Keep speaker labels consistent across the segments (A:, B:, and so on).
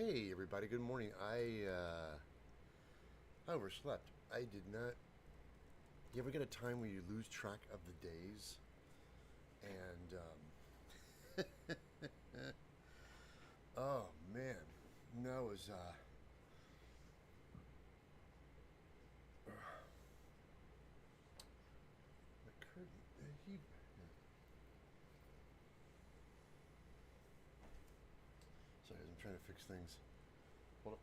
A: Hey everybody, good morning. I overslept. I did not. You ever get a time where you lose track of the days? And oh man, no, it was the curtain. He, sorry, I'm trying to fix things. Hold on.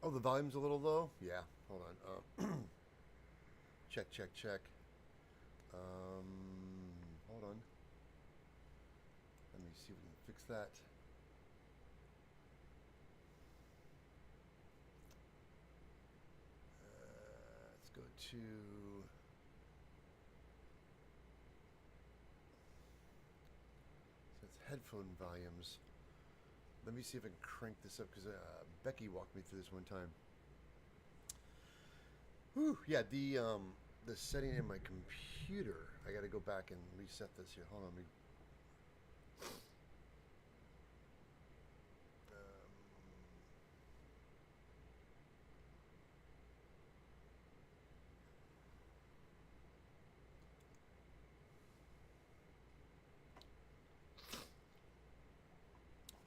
A: Oh, the volume's a little low. Yeah, hold on. Check, check, check. Hold on. Let me see if we can fix that. Let's go to. So it's headphone volumes. Let me see if I can crank this up because Becky walked me through this one time. Whew, yeah, the setting in my computer. I got to go back and reset this here. Hold on,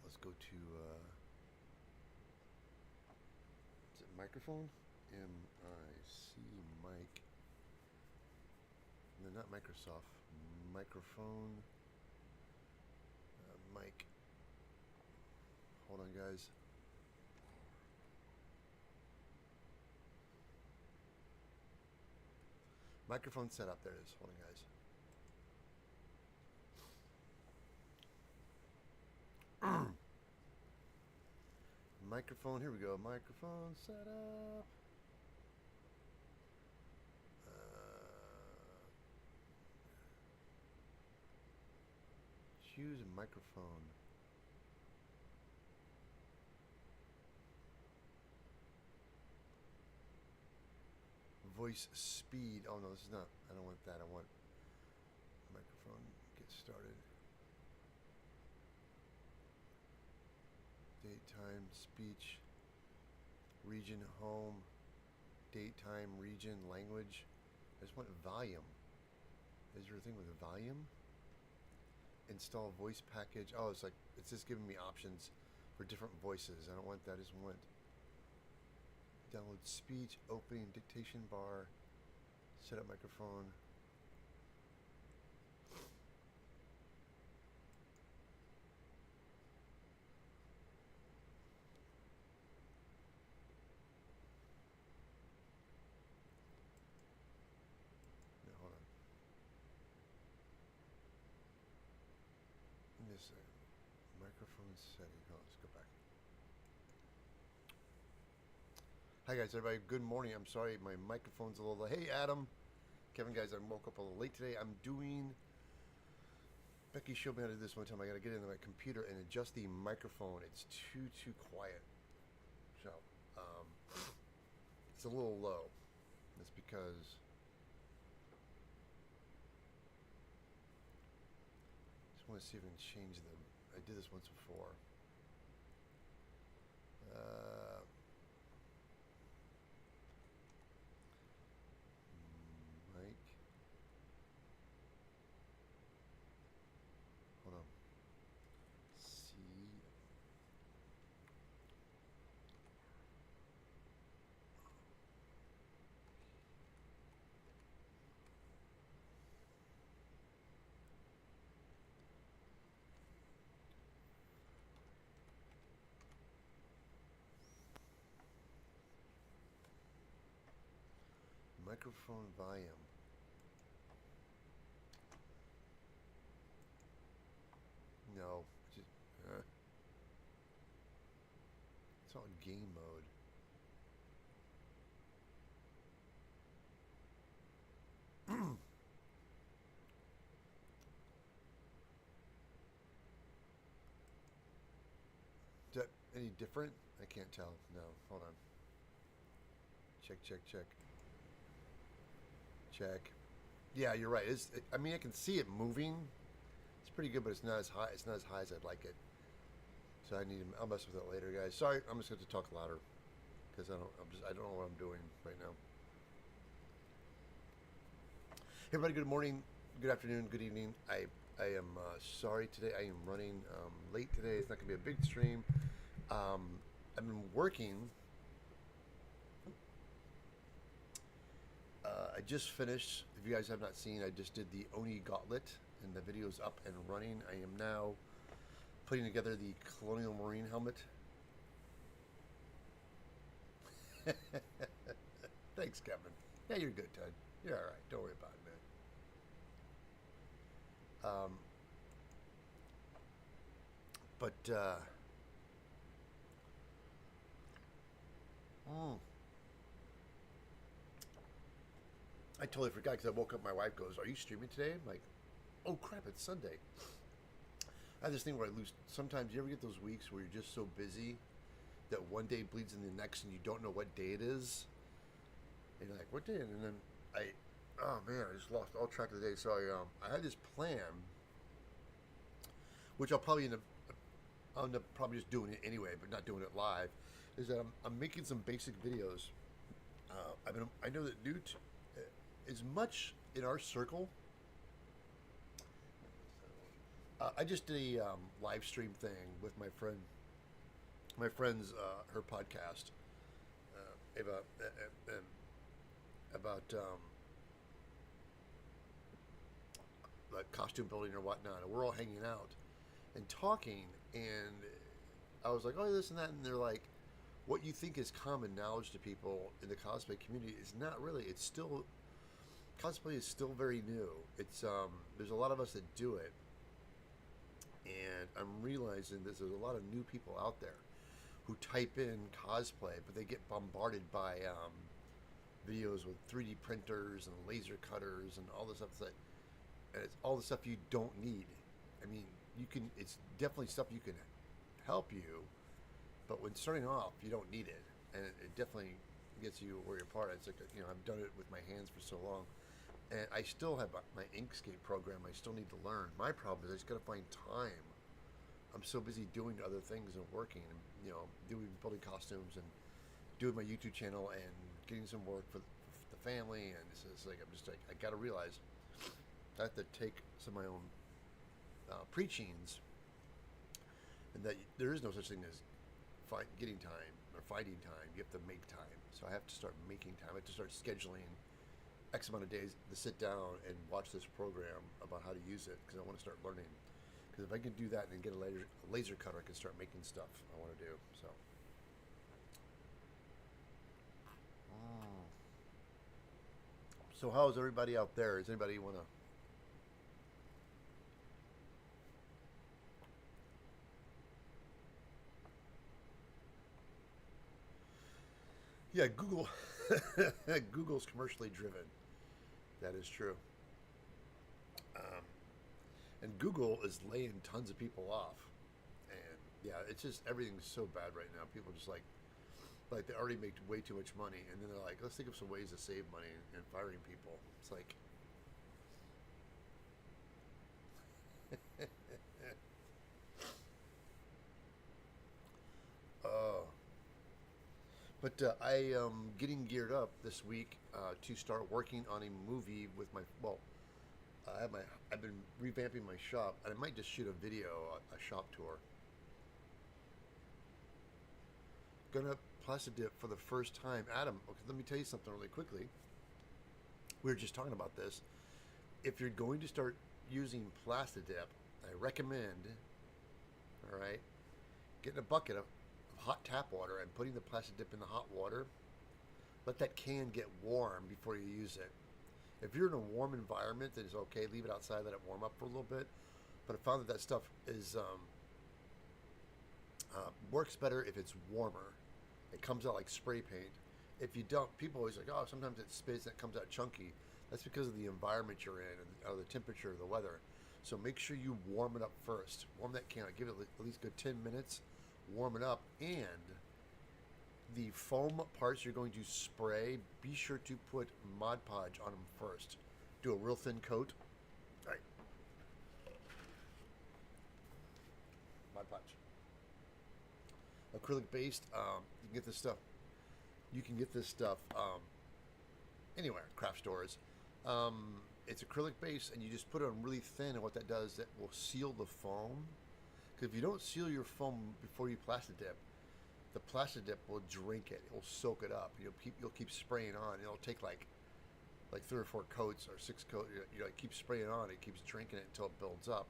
A: let's go to is it microphone? M-I-C mic. No, not Microsoft. Microphone. Mic. Hold on, guys. Microphone setup. There it is. Hold on, guys. Microphone. Here we go. Microphone setup. Choose a microphone. Voice speed. Oh no, this is not. I don't want that. I want microphone. Get started. Date, time, speech, region, home, date, time, region, language. I just want volume. Is there a thing with a volume? Install voice package. Oh, it's just giving me options for different voices. I don't want that. I just want download speech, opening dictation bar, set up microphone. No, hold on. This microphone setting. Oh, let's go back. Hi guys, everybody. Good morning. I'm sorry, my microphone's a little. Hey Adam, Kevin, guys. I woke up a little late today. I'm doing. Becky showed me how to do this one time. I got to get into my computer and adjust the microphone. It's too quiet. So, it's a little low. That's because I just want to see if I can change the. I did this once before. Mic. Hold on. C. Microphone volume. No, just it's all game mode. any different? I can't tell. No, hold on. Check, check, check. Check. Yeah, you're right. I mean, I can see it moving. It's pretty good, but it's not as high. It's not as high as I'd like it. So I'll mess with it later, guys. Sorry, I'm just going to talk louder because I don't know what I'm doing right now. Hey, everybody. Good morning, good afternoon, good evening. I am sorry today. I am running late today. It's not going to be a big stream. I've been working. I just finished. If you guys have not seen, I just did the Oni Gauntlet, and the video's up and running. I am now putting together the Colonial Marine helmet. Thanks, Kevin. Yeah, you're good, Ted. You're all right. Don't worry about it, man. I totally forgot because I woke up. My wife goes, "Are you streaming today?" I'm like, "Oh crap, it's Sunday." I have this thing where I lose. Sometimes you ever get those weeks where you're just so busy that one day bleeds into the next and you don't know what day it is. And you're like, "What day?" And then oh man, I just lost all track of the day. So I had this plan, which I'll end up probably just doing it anyway, but not doing it live. Is that I'm making some basic videos. I know that Newt is much in our circle. I just did a live stream thing with my friend's her podcast about like costume building or whatnot, and we're all hanging out and talking, and I was like, "Oh, this and that," and they're like, "What you think is common knowledge to people in the cosplay community is not really. It's still cosplay is still very new. It's there's a lot of us that do it, and I'm realizing there's a lot of new people out there who type in cosplay, but they get bombarded by videos with 3D printers and laser cutters and all this stuff and it's all the stuff you don't need. I mean, it's definitely stuff you can help you, but when starting off, you don't need it, and it definitely gets you where you're part. It's like, I've done it with my hands for so long, and I still have my Inkscape program. I still need to learn. My problem is I just got to find time. I'm so busy doing other things and working, and building costumes and doing my YouTube channel and getting some work for the family, and it's like I'm just like I got to realize I have to take some of my own preachings, and that there is no such thing as getting time or finding time. You have to make time. So I have to start making time. I have to start scheduling X amount of days to sit down and watch this program about how to use it, because I want to start learning. Because if I can do that and then get a laser cutter, I can start making stuff I want to do. So how's everybody out there? Does anybody want to? Yeah, Google. Google's commercially driven. That is true. And Google is laying tons of people off. And yeah, it's just everything's so bad right now. People just like they already make way too much money, and then they're like, let's think of some ways to save money and firing people. It's like. Oh. But I am getting geared up this week to start working on a movie with I've been revamping my shop, and I might just shoot a video, a shop tour. Gonna Plasti Dip for the first time. Adam, okay, let me tell you something really quickly. We were just talking about this. If you're going to start using Plasti Dip, I recommend, all right, getting a bucket of hot tap water and putting the Plasti Dip in the hot water. Let that can get warm before you use it. If you're in a warm environment, then it's okay. Leave it outside, let it warm up for a little bit. But I found that stuff is works better if it's warmer. It comes out like spray paint. If you don't, people always like, oh, sometimes it spits and it comes out chunky. That's because of the environment you're in or the temperature of the weather. So make sure you warm it up first. Warm that can. Give it at least a good 10 minutes. warm it up, and the foam parts you're going to spray, be sure to put Mod Podge on them first. Do a real thin coat. All right. Mod Podge. Acrylic based. You can get this stuff. You can get this stuff anywhere, craft stores. It's acrylic based, and you just put it on really thin, and what that does, that will seal the foam. Because if you don't seal your foam before you Plasti Dip, the Plasti Dip will drink it. It will soak it up. You'll keep spraying on. It'll take like 3 or 4 coats or 6 coats. You like keep spraying on. It keeps drinking it until it builds up.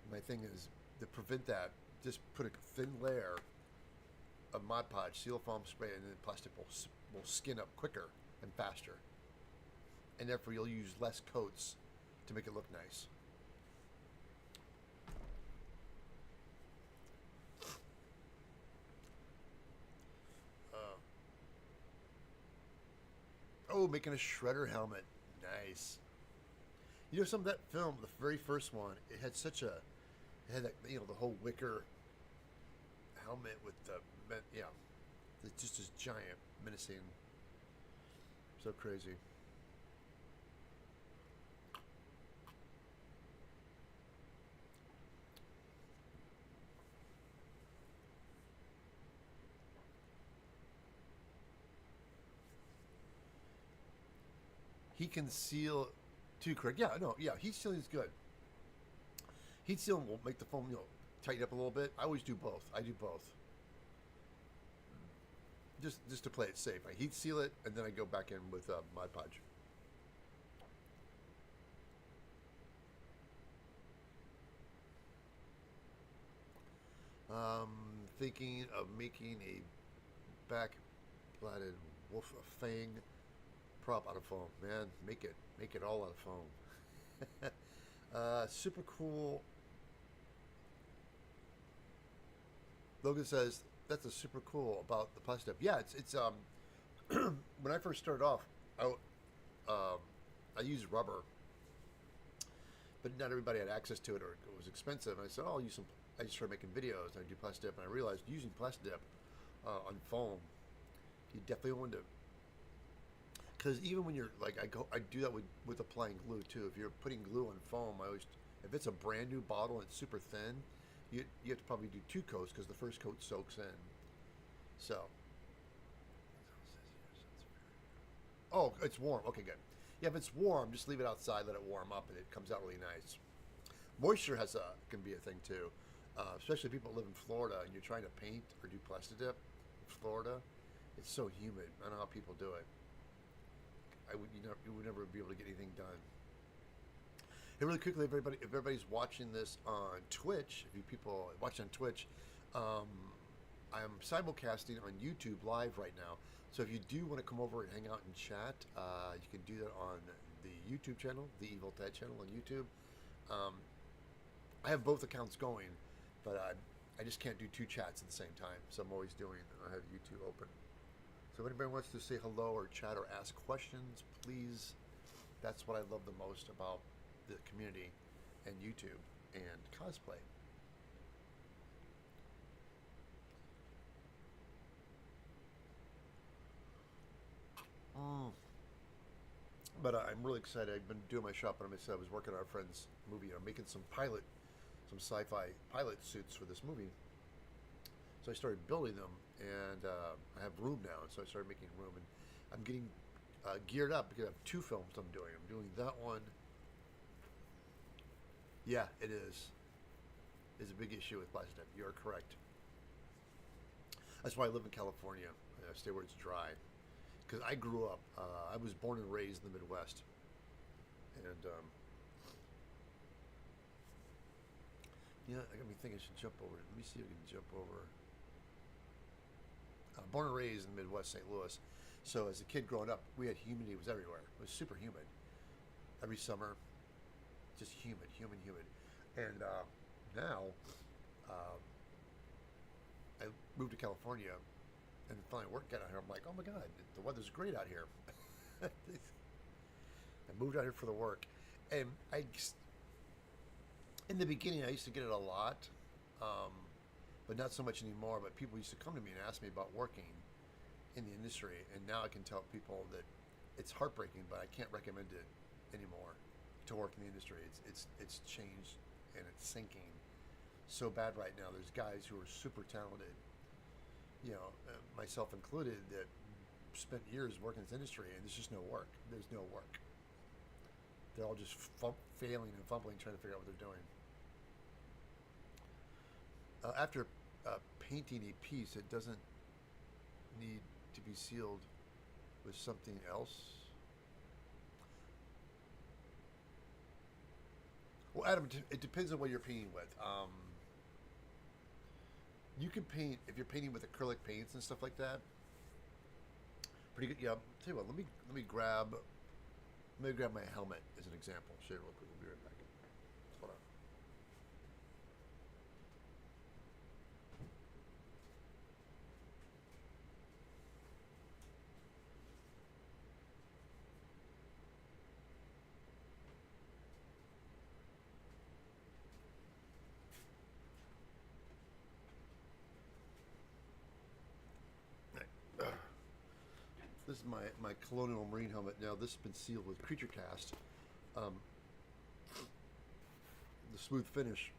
A: And my thing is to prevent that. Just put a thin layer of Mod Podge, seal foam spray, and then plastic will skin up quicker and faster. And therefore you'll use less coats to make it look nice. Oh, making a shredder helmet. Nice. You know, some of that film, the very first one, it had that, the whole wicker helmet with it's just this giant, menacing, so crazy. He can seal too, correct? Yeah, no, yeah, heat sealing is good. Heat sealing will make the foam, tighten up a little bit. I always do both. I do both. Just to play it safe. I heat seal it, and then I go back in with Mod Podge. Thinking of making a back-bladed wolf, a fang prop out of foam. Man, make it all out of foam. Super cool. Logan says that's a super cool about the Plasti Dip. Yeah, it's when I first started off, I used rubber, but not everybody had access to it, or it was expensive. And I said, "Oh, I'll use some." I just started making videos, and I do Plasti Dip, and I realized using Plasti Dip on foam, you definitely want to. Because even when you're I do that with applying glue too. If you're putting glue on foam, if it's a brand new bottle and it's super thin, you have to probably do 2 coats because the first coat soaks in. So, oh, it's warm. Okay, good. Yeah, if it's warm, just leave it outside, let it warm up, and it comes out really nice. Moisture can be a thing too, especially if people live in Florida and you're trying to paint or do Plasti Dip in Florida. It's so humid. I don't know how people do it. You would never be able to get anything done. And really quickly, if everybody's watching this on Twitch, if you people watching on Twitch, I'm simulcasting on YouTube live right now. So if you do want to come over and hang out and chat, you can do that on the YouTube channel, the Evil Ted channel on YouTube. I have both accounts going, but I just can't do 2 chats at the same time. So I have YouTube open. So if anybody wants to say hello or chat or ask questions, please. That's what I love the most about the community and YouTube and cosplay. But I'm really excited. I've been doing my shop, and I was working on a friend's movie. I'm making some sci-fi pilot suits for this movie. So I started building them, and I have room now, and so I started making room, and I'm getting geared up because I have 2 films I'm doing. I'm doing that one. Yeah, it is. It's a big issue with Plasti Dip. You are correct. That's why I live in California. I stay where it's dry. Because I grew up, I was born and raised in the Midwest. And, I got me thinking I should jump over. Let me see if I can jump over. Born and raised in the Midwest, St. Louis. So as a kid growing up, we had humidity. It was everywhere. It was super humid. Every summer, just humid. And now, I moved to California, and finally work got out here. I'm like, oh my God, the weather's great out here. I moved out here for the work, and in the beginning, I used to get it a lot. but not so much anymore. But people used to come to me and ask me about working in the industry, and now I can tell people that it's heartbreaking, but I can't recommend it anymore to work in the industry. It's changed and it's sinking so bad right now. There's guys who are super talented, myself included, that spent years working in this industry, and there's just no work. There's no work. They're all just failing and fumbling, trying to figure out what they're doing. After painting a piece, it doesn't need to be sealed with something else. Well, Adam, it depends on what you're painting with. You can paint if you're painting with acrylic paints and stuff like that. Pretty good. Yeah. I'll tell you what. Let me grab my helmet as an example. Show you real quick. We'll be right back. Hold on. This is my Colonial Marine helmet. Now this has been sealed with Creature Cast. The smooth finish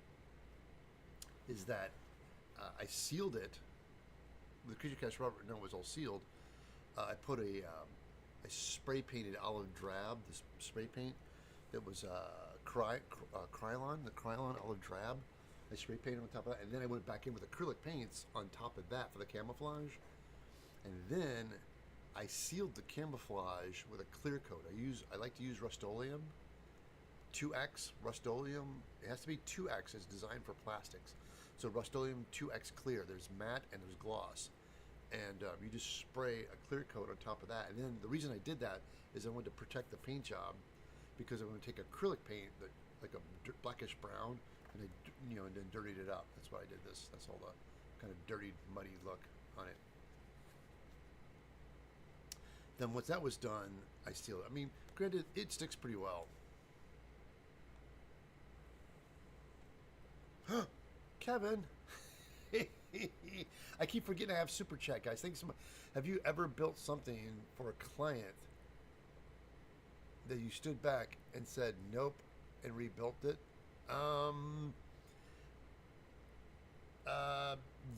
A: is that I sealed it with Creature Cast rubber. No, it was all sealed. I put I spray painted olive drab, this spray paint that was Krylon, the Krylon olive drab. I spray painted on top of that, and then I went back in with acrylic paints on top of that for the camouflage, and then I sealed the camouflage with a clear coat. I like to use Rust-Oleum, 2X Rust-Oleum. It has to be 2X. It's designed for plastics. So Rust-Oleum 2X clear. There's matte and there's gloss. And you just spray a clear coat on top of that. And then the reason I did that is I wanted to protect the paint job, because I'm going to take acrylic paint, like a blackish brown, and and then dirtied it up. That's why I did this. That's all the kind of dirty, muddy look on it. Then once that was done, I sealed it. I mean, granted, it sticks pretty well. Kevin, I keep forgetting I have super chat, guys. Thanks so much. Have you ever built something for a client that you stood back and said nope and rebuilt it?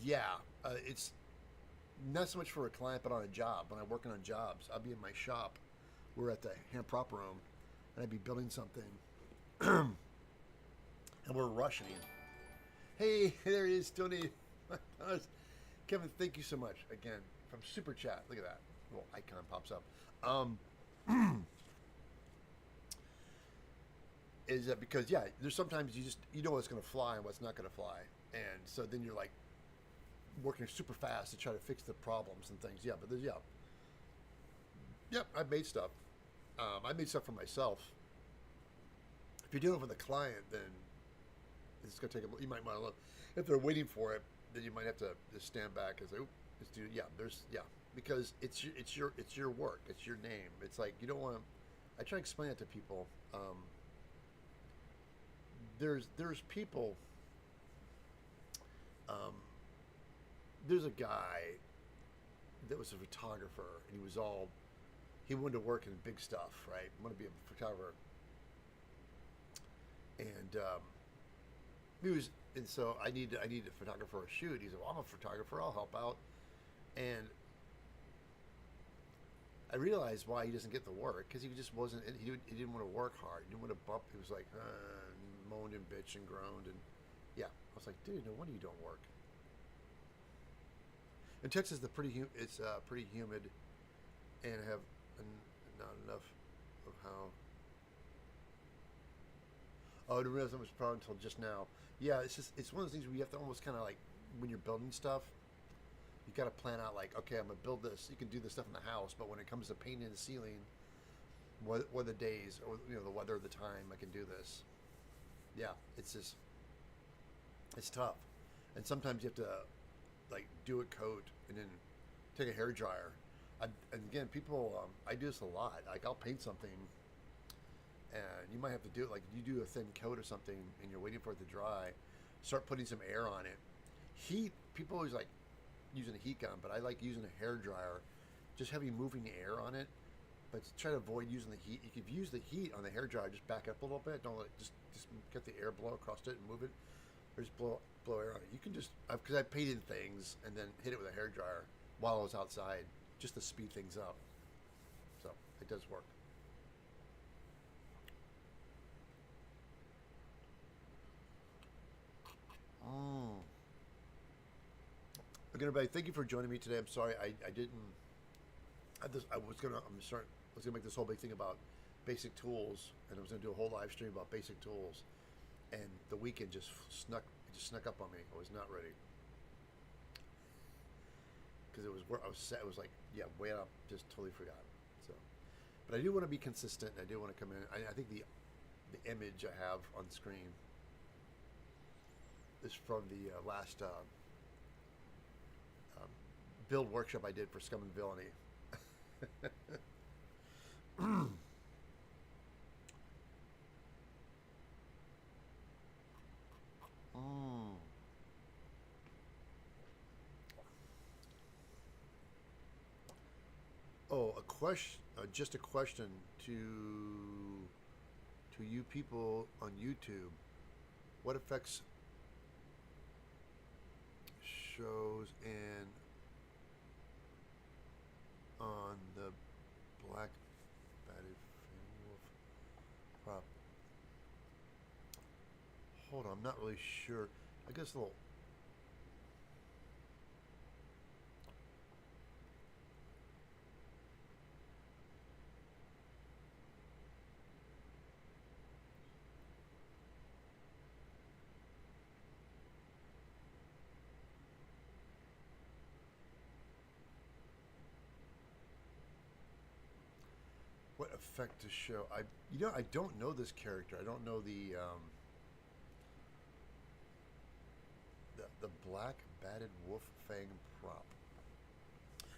A: Yeah. It's not so much for a client, but on a job. When I'm working on jobs, I'll be in my shop. We're at the hand prop room, and I'd be building something, and we're rushing. Hey, there he is, Tony. Kevin, thank you so much again from Super Chat. Look at that little icon pops up. Is that because there's sometimes you know what's going to fly and what's not going to fly, and so then you're like working super fast to try to fix the problems and things. But there's I've made stuff. I made stuff for myself. If you're doing it with a client, then it's gonna take you might want to look. If they're waiting for it, then you might have to just stand back and say, "Oh, let's do." Because it's your work. It's your name. It's like you don't want. I try to explain it to people. There's people. There's a guy that was a photographer, and he wanted to work in big stuff, right? Wanted to be a photographer, and so I need a photographer for a shoot. He said, "Well, I'm a photographer. I'll help out," and I realized why he doesn't get the work, because he just wasn't. He didn't want to work hard. He didn't want to bump. He was like moaned and bitched and groaned, and I was like, dude, no wonder you don't work. In Texas, it's pretty humid, and have not enough of how. Oh, I didn't realize that was a problem until just now. Yeah, it's one of those things where you have to almost kind of like, when you're building stuff, you got to plan out like, okay, I'm gonna build this. You can do this stuff in the house, but when it comes to painting the ceiling, what are the days or the weather of the time I can do this? It's tough, and sometimes you have to like do a coat and then take a hair dryer. And again, people, I do this a lot. Like I'll paint something, and you might have to do it like you do a thin coat or something, and you're waiting for it to dry. Start putting some air on it, Heat, people always like using a heat gun, but I like using a hair dryer, just having moving air on it. But to try to avoid using the heat, you could use the heat on the hair dryer. Just back up a little bit. Don't let it, just get the air blow across it and move it, or just blow air on it. You can just because I painted things and then hit it with a hair dryer while I was outside, just to speed things up. So it does work. Mm. Again, everybody, thank you for joining me today. I'm sorry I didn't. I was gonna make this whole big thing about basic tools, and I was gonna do a whole live stream about basic tools, and the weekend just snuck up on me. I was not ready because it was where I was set. It was like way up, just totally forgot. So, but I do want to be consistent. I do want to come in. I think the image I have on screen is from the last build workshop I did for Scum and Villainy. Mm. Oh, a question. Just a question to you people on YouTube. What affects shows and on the black batted wolf prop? Hold on, I'm not really sure. I guess a little. What effect to show? I don't know this character. I don't know the black batted wolf fang prop.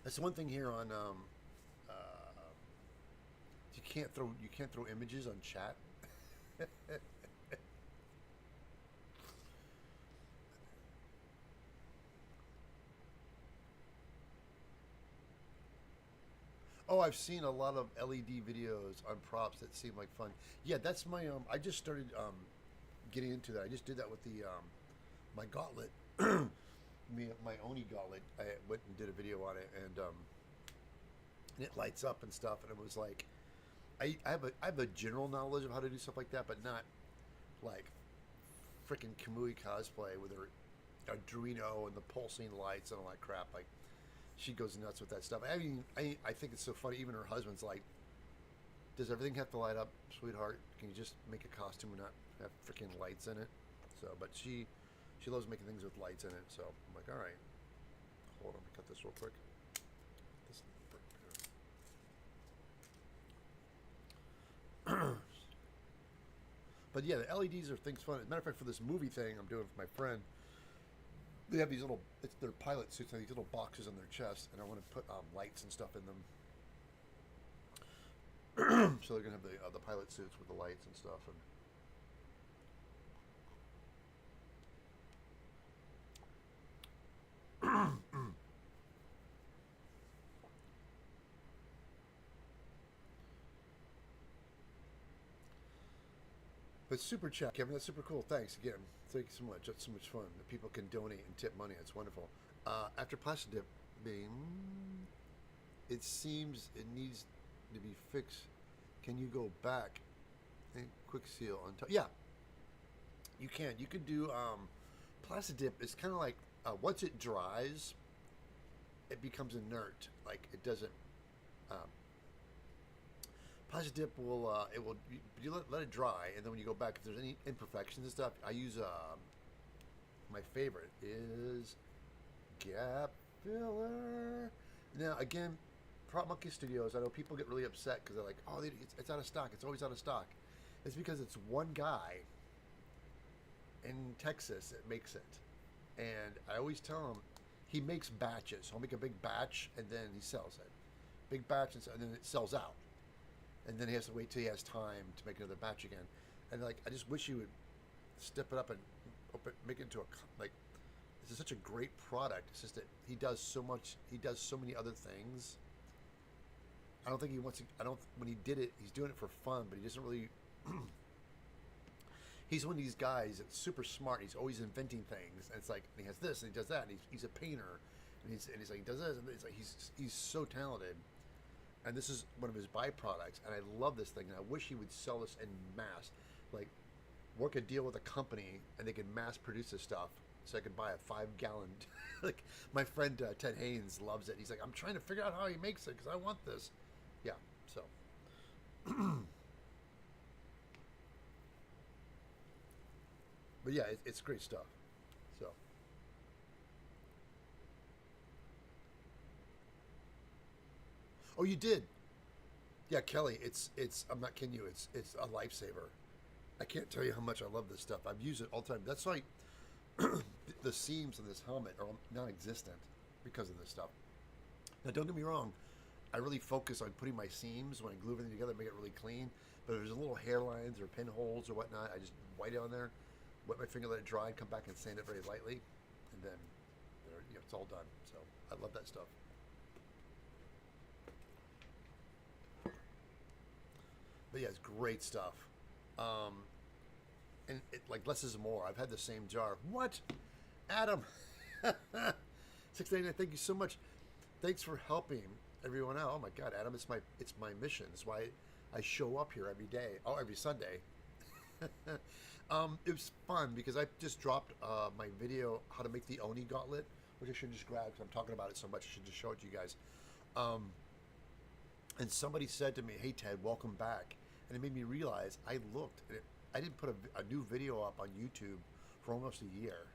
A: That's the one thing here on uh, you can't throw images on chat. Oh, I've seen a lot of LED videos on props that seem like fun. Yeah, that's my I just started getting into that. I just did that with the my gauntlet, my Oni gauntlet. I went and did a video on it, and it lights up and stuff. And it was like, I have a general knowledge of how to do stuff like that, but not like freaking Kamui cosplay with her Arduino and the pulsing lights and all that crap. Like she goes nuts with that stuff. I mean, I think it's so funny. Even her husband's like, "Does everything have to light up, sweetheart? Can you just make a costume and not have freaking lights in it?" So, but she loves making things with lights in it. So I'm like, all right, hold on, let me cut this real quick. This But yeah, the LEDs are things fun. As a matter of fact, for this movie thing I'm doing for my friend, they have these little, it's their pilot suits, and these little boxes on their chest, and I want to put lights and stuff in them. So they're gonna have the pilot suits with the lights and stuff. And but super chat, Kevin, that's super cool. Thanks again. Thank you so much. That's so much fun. That people can donate and tip money. That's wonderful. After Plasti Dip being, it seems it needs to be fixed. Can you go back and quick seal on top? Yeah, you can. You could do Plasti Dip is kind of like once it dries, it becomes inert. Like it doesn't. Um, Plasti Dip will it will you let it dry, and then when you go back, if there's any imperfections and stuff, I use my favorite is Gap Filler. Now again, Prop Monkey Studios. I know people get really upset because they're like, "Oh, it's out of stock. It's always out of stock." It's because it's one guy in Texas that makes it, and I always tell him he makes batches. He'll make a big batch and then he sells it. Big batch and then it sells out, and then he has to wait till he has time to make another batch again. And like, I just wish you would step it up and make it into a like It's such a great product. It's just that he does so much. He does so many other things. I don't think he wants to. I don't. When he did it, he's doing it for fun, but he doesn't really. He's one of these guys that's super smart. He's always inventing things, and it's like and he has this and he does that, and he's a painter, and he's like he does this, and it's like he's so talented, and this is one of his byproducts, and I love this thing, and I wish he would sell this in mass, like work a deal with a company, and they could mass produce this stuff, so I could buy a 5-gallon. Like my friend Ted Haynes loves it. He's like, I'm trying to figure out how he makes it because I want this. Yeah, so. But yeah, it's great stuff. So, oh, you did? Yeah, Kelly. It's. I'm not kidding you. It's a lifesaver. I can't tell you how much I love this stuff. I've used it all the time. That's like the seams in this helmet are non-existent because of this stuff. Now, don't get me wrong. I really focus on putting my seams when I glue everything together, make it really clean. But if there's little hairlines or pinholes or whatnot, I just white it on there, wet my finger, let it dry, and come back and sand it very lightly, and then it's all done. So I love that stuff. But yeah, it's great stuff. Um, and like less is more. I've had the same jar. What, Adam? 699. Thank you so much. Thanks for helping everyone out. Oh my God, Adam, it's my mission. It's why I show up here every day. Oh, every Sunday. It was fun because I just dropped my video how to make the Oni gauntlet, which I should just grab because I'm talking about it so much. I should just show it to you guys. And somebody said to me, "Hey Ted, welcome back," and it made me realize I looked. And I didn't put a new video up on YouTube for almost a year.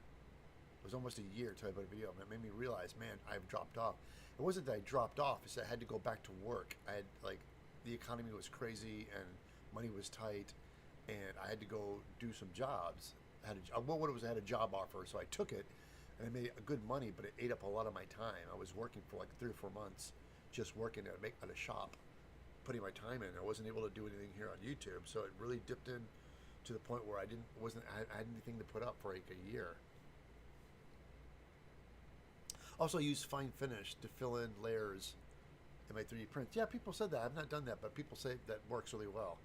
A: It was almost a year until I put a video up, and it made me realize, man, I've dropped off. It wasn't that I dropped off; it's that I had to go back to work. I had the economy was crazy and money was tight, and I had to go do some jobs. I had a job offer, so I took it, and I made good money, but it ate up a lot of my time. I was working for like 3 or 4 months, just working at a shop, putting my time in. I wasn't able to do anything here on YouTube, so it really dipped in to the point where I had anything to put up for like a year. Also, I use fine finish to fill in layers in my 3D prints. Yeah, people said that. I've not done that, but people say that works really well.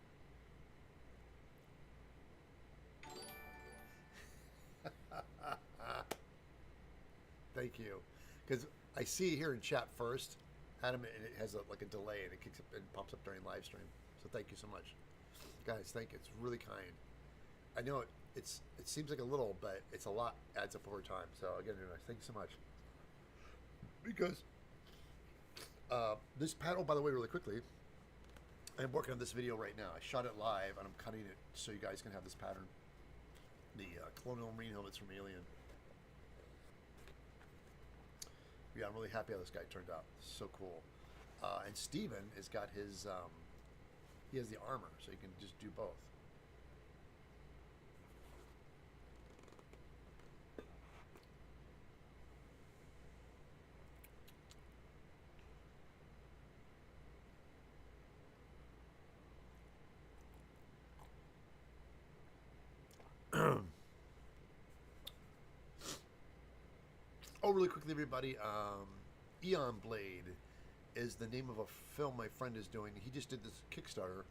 A: Thank you, because I see it here in chat first, Adam, and it has like a delay, and it kicks up and pops up during live stream. So thank you so much, guys. Thank you. It's really kind. I know it seems like a little, but it's a lot. Adds up over time. So again, anyways, thank you so much. Because this paddle, by the way, really quickly, I'm working on this video right now. I shot it live, and I'm cutting it so you guys can have this pattern. The Colonial Marine helmets from Alien. Yeah, I'm really happy how this guy turned out. So cool. And Steven has got his, he has the armor, so you can just do both. Oh, really quickly, everybody. Eon Blade is the name of a film my friend is doing. He just did this Kickstarter,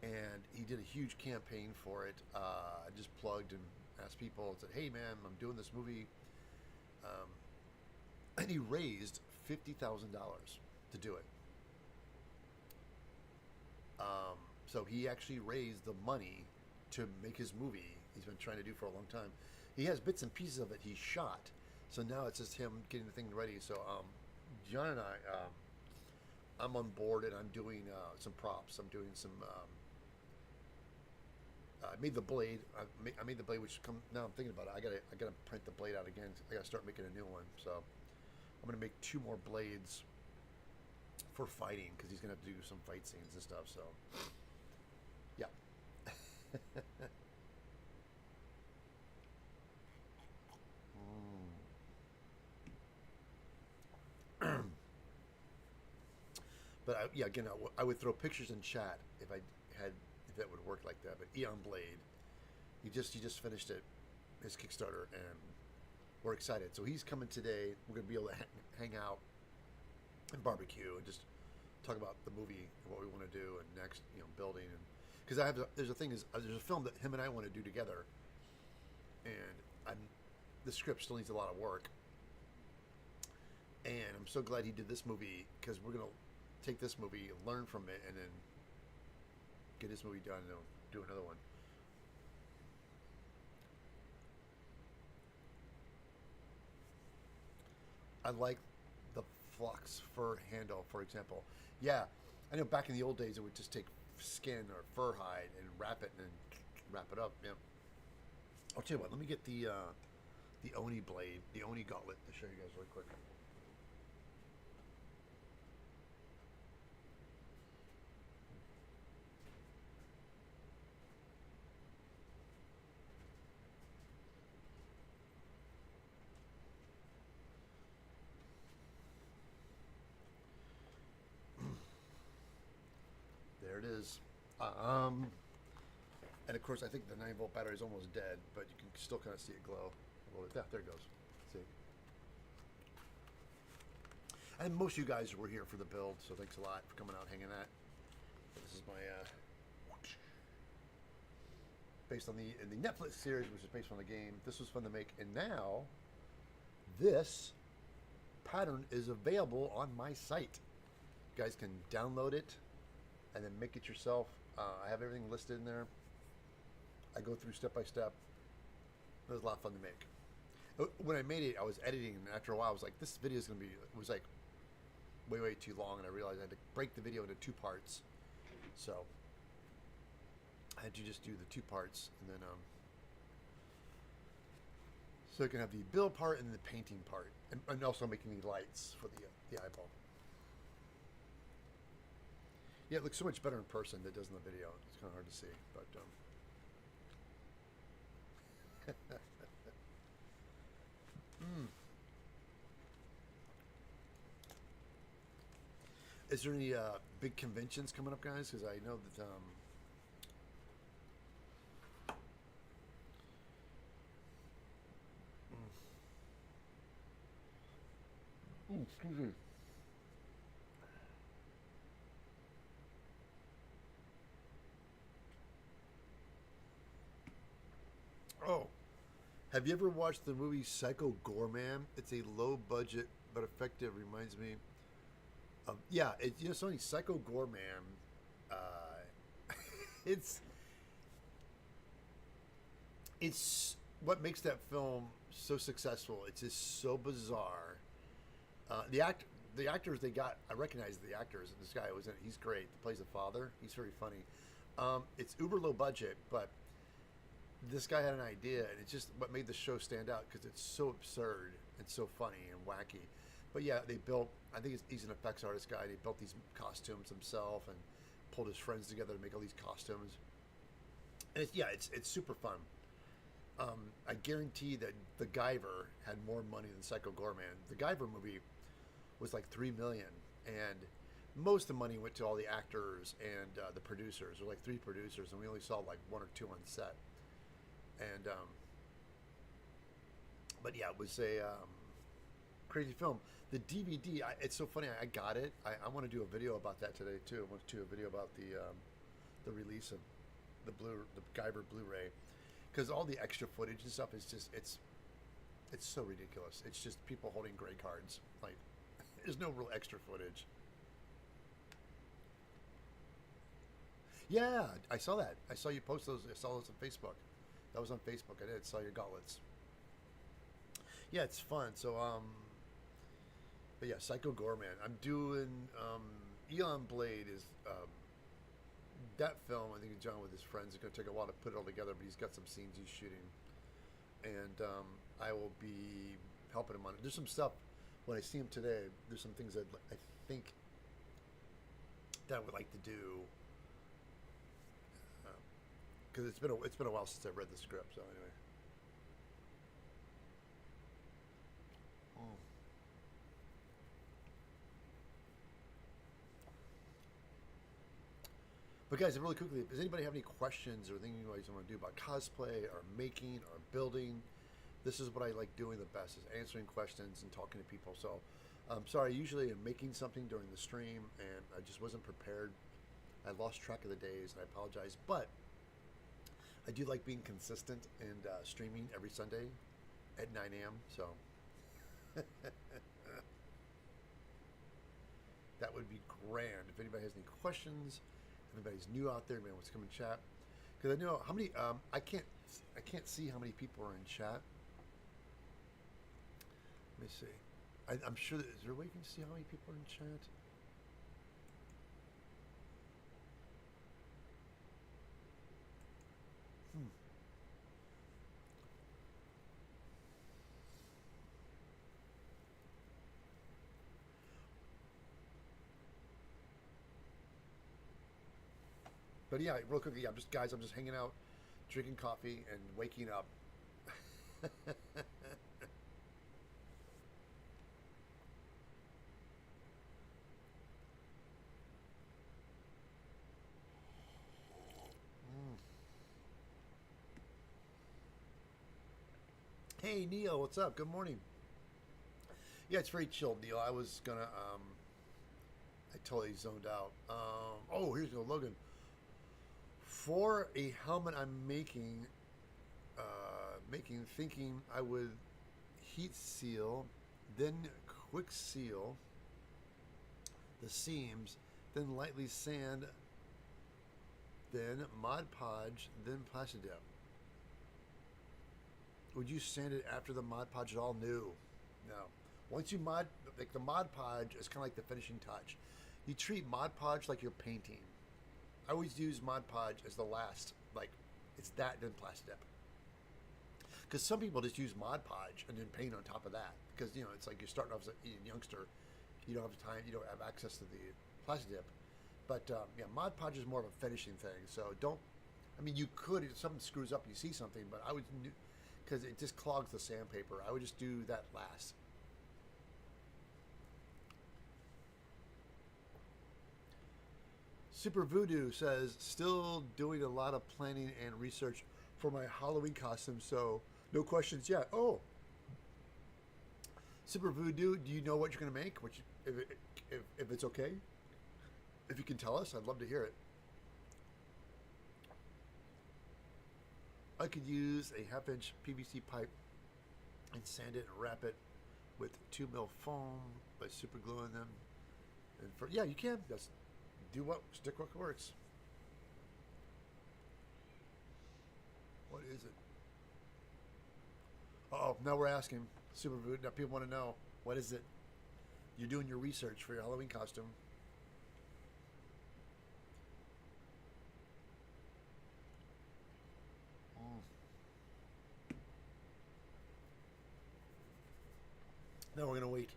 A: and he did a huge campaign for it. I just plugged and asked people and said, "Hey, man, I'm doing this movie," and he raised $50,000 to do it. So he actually raised the money to make his movie. He's been trying to do for a long time. He has bits and pieces of it he shot, so now it's just him getting the thing ready. So John and I'm on board, and I'm doing some props. I'm doing some. I made the blade. I made the blade, which now I'm thinking about it. I gotta print the blade out again. I gotta start making a new one. So I'm gonna make 2 more blades for fighting because he's gonna have to do some fight scenes and stuff. So yeah. But yeah, again, I would throw pictures in chat if that would work like that. But Eon Blade, he just finished it, his Kickstarter, and we're excited. So he's coming today. We're gonna be able to hang out and barbecue and just talk about the movie and what we want to do and next, building. And because there's a thing is there's a film that him and I want to do together, and the script still needs a lot of work. And I'm so glad he did this movie, because we're gonna take this movie, learn from it, and then get this movie done and do another one. I like the flux fur handle, for example. Yeah, I know back in the old days it would just take skin or fur hide and wrap it and then wrap it up. Yeah. I'll tell you what. Let me get the Oni blade, the Oni gauntlet to show you guys really quick. There it is. And of course, I think the 9-volt battery is almost dead, but you can still kind of see it glow a little bit. Yeah, there it goes. See. And most of you guys were here for the build, so thanks a lot for coming out, hanging out. This is my based on the Netflix series, which is based on the game. This was fun to make, and now this pattern is available on my site. You guys can download it and then make it yourself. I have everything listed in there. I go through step by step. It was a lot of fun to make. When I made it, I was editing, and after a while, I was like, "This video is going to be." It was like way too long, and I realized I had to break the video into 2 parts. So I had to just do the 2 parts, and then so I can have the build part and the painting part, and also making the lights for the eyeball. Yeah, it looks so much better in person than it does in the video. It's kind of hard to see, but Is there any big conventions coming up, guys? Because I know that excuse me. Oh, have you ever watched the movie Psycho Gorman? It's a low budget but effective. Reminds me of Sony Psycho Gorman. Uh, it's what makes that film so successful. It's just so bizarre. The actors they got, I recognize the actors. This guy was in it. He's great. He plays the father. He's very funny. It's uber low budget, but this guy had an idea, and it's just what made the show stand out, because it's so absurd and so funny and wacky. But yeah, they built. I think he's an effects artist guy. He built these costumes himself and pulled his friends together to make all these costumes. And it's super fun. I guarantee that the Guyver had more money than Psycho Gorman. The Guyver movie was like $3 million, and most of the money went to all the actors and the producers. There were like 3 producers, and we only saw like 1 or 2 on set. And but yeah, it was a crazy film. The DVD, it's so funny. I got it. I want to do a video about that today too. I want to do a video about the release of the Guyver Blu-ray, because all the extra footage and stuff is just it's so ridiculous. It's just people holding gray cards. Like, there's no real extra footage. Yeah, I saw that. I saw you post those. I saw those on Facebook. That was on Facebook. I did. Saw your gauntlets. Yeah, it's fun. So, but yeah, Psycho Gorman. I'm doing Elon Blade is that film. I think John with his friends is going to take a while to put it all together, but he's got some scenes he's shooting, and I will be helping him on it. There's some stuff when I see him today. There's some things that I think that I would like to do. Because it's been a while since I've read the script. So anyway, but guys, really quickly, does anybody have any questions or things you guys want to do about cosplay or making or building? This is what I like doing the best, is answering questions and talking to people. So, sorry, usually I'm making something during the stream and I just wasn't prepared. I lost track of the days and I apologize. But I do like being consistent and streaming every Sunday at 9 a.m. So that would be grand. If anybody has any questions, if anybody's new out there, man, wants to come and chat. Because I know how many, I can't see how many people are in chat. Let me see. I'm sure that, is there a way you can see how many people are in chat? But yeah, real quick, yeah, I'm just hanging out, drinking coffee, and waking up. Hey, Neil, what's up? Good morning. Yeah, it's very chilled, Neil. I was gonna, I totally zoned out. Oh, here's no Logan. For a helmet I'm thinking I would heat seal, then quick seal the seams, then lightly sand, then Mod Podge, then Plasti Dip. Would you sand it after the Mod Podge at all? No. Once you like the Mod Podge is kind of like the finishing touch. You treat Mod Podge like you're painting. I always use Mod Podge as the last, like, it's that, then Plasti Dip. Because some people just use Mod Podge and then paint on top of that. Because, you know, it's like you're starting off as a youngster. You don't have time, you don't have access to the Plasti Dip. But, yeah, Mod Podge is more of a finishing thing. So you could, if something screws up, you see something, but I would, because it just clogs the sandpaper, I would just do that last. Super Voodoo says, still doing a lot of planning and research for my Halloween costume, so no questions yet. Oh, Super Voodoo, do you know what you're going to make? If it's okay? If you can tell us, I'd love to hear it. I could use a 1/2-inch PVC pipe and sand it and wrap it with 2 mil foam by super gluing them. And yeah, you can. Stick what works. What is it? Oh, now we're asking. Super Voodoo. Now people want to know, what is it? You're doing your research for your Halloween costume. No, we're gonna wait.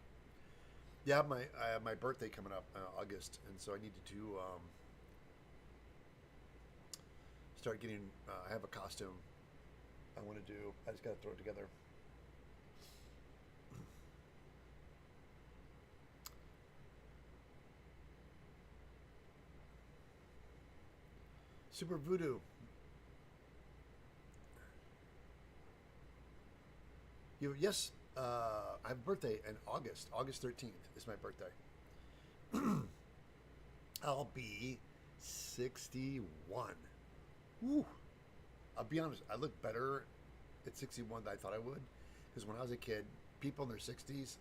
A: Yeah, I have my birthday coming up, August, and so I needed to start getting. I have a costume I want to do. I just gotta throw it together. Super Voodoo. Yes, I have a birthday in August. August 13th is my birthday. I'll be 61. Woo. I'll be honest, I look better at 61 than I thought I would. Because when I was a kid, people in their 60s